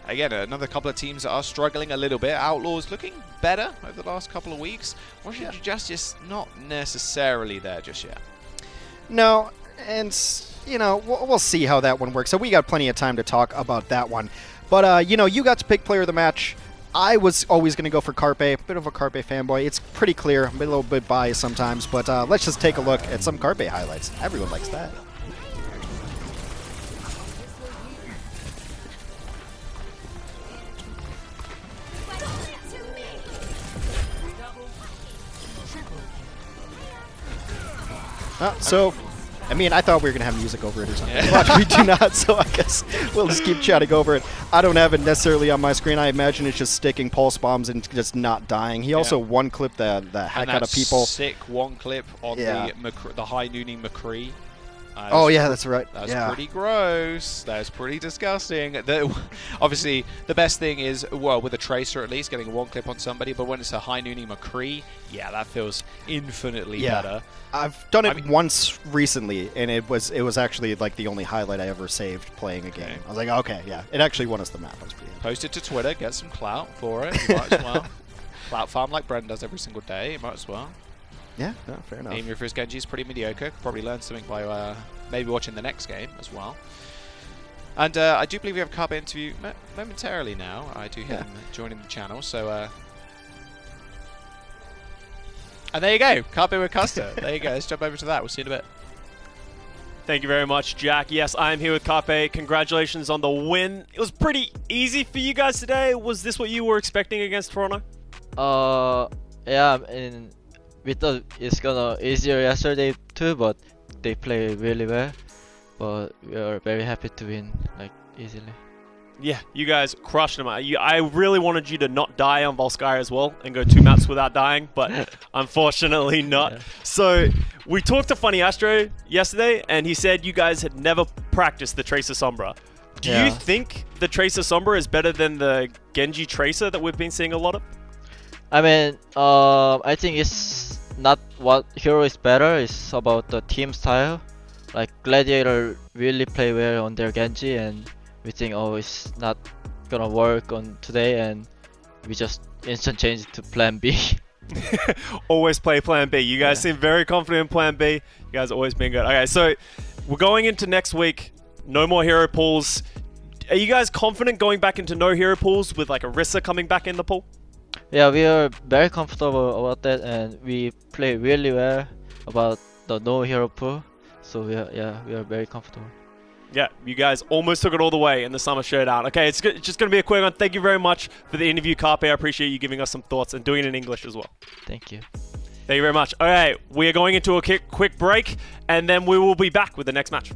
again, another couple of teams that are struggling a little bit. Outlaws looking better over the last couple of weeks. Washington Justice not necessarily there just yet. No, and, you know, we'll see how that one works. So we got plenty of time to talk about that one. But, you know, you got to pick player of the match. I was always going to go for Carpe, a bit of a Carpe fanboy. It's pretty clear. I'm a little bit biased sometimes, but let's just take a look at some Carpe highlights. Everyone likes that. So, I mean, I thought we were going to have music over it or something. Yeah. But we do not, so I guess we'll just keep chatting over it. I don't have it necessarily on my screen. I imagine it's just sticking pulse bombs and just not dying. He also one-clipped the heck out of people. Sick one clip on the high nooning McCree. Oh, yeah, that's right. That's pretty gross. That's pretty disgusting. Obviously, the best thing is, well, with a Tracer at least, getting a one clip on somebody, but when it's a high nooning McCree, yeah, that feels infinitely better. I've done it once recently, and it was actually like the only highlight I ever saved playing a game. Okay. I was like, okay, yeah, it actually won us the map. I was pretty happy. Post it to Twitter, get some clout for it. You might as well. Clout farm like Bren does every single day. You might as well. Yeah, no, fair enough. Aim your first Genji is pretty mediocre. Could probably learn something by maybe watching the next game as well. And I do believe we have a Carpe interview momentarily now. I do hear him joining the channel. So, and there you go, Carpe with Custer. There you go. Let's jump over to that. We'll see you in a bit. Thank you very much, Jack. Yes, I'm here with Carpe. Congratulations on the win. It was pretty easy for you guys today. Was this what you were expecting against Toronto? Yeah, and we thought it's gonna easier yesterday too, but they play really well. But we are very happy to win like easily. Yeah, you guys crushed them. I really wanted you to not die on Volskaya as well and go 2 maps without dying, but unfortunately not. Yeah. So we talked to Funny Astro yesterday, and he said you guys had never practiced the Tracer Sombra. Do you think the Tracer Sombra is better than the Genji Tracer that we've been seeing a lot of? I mean, I think it's not what hero is better. It's about the team style. Like Gladiator really play well on their Genji, and we think, oh, it's not gonna work on today, and we just instant change it to Plan B. Always play Plan B. You guys seem very confident in Plan B. You guys always been good. Okay, so we're going into next week. No more hero pools. Are you guys confident going back into no hero pools with like Orisa coming back in the pool? Yeah, we are very comfortable about that, and we play really well about the no hero pool. So we are very comfortable. Yeah, you guys almost took it all the way in the Summer Showdown. Okay, it's just going to be a quick one. Thank you very much for the interview, Carpe. I appreciate you giving us some thoughts and doing it in English as well. Thank you. Thank you very much. All right, we are going into a quick break, and then we will be back with the next match.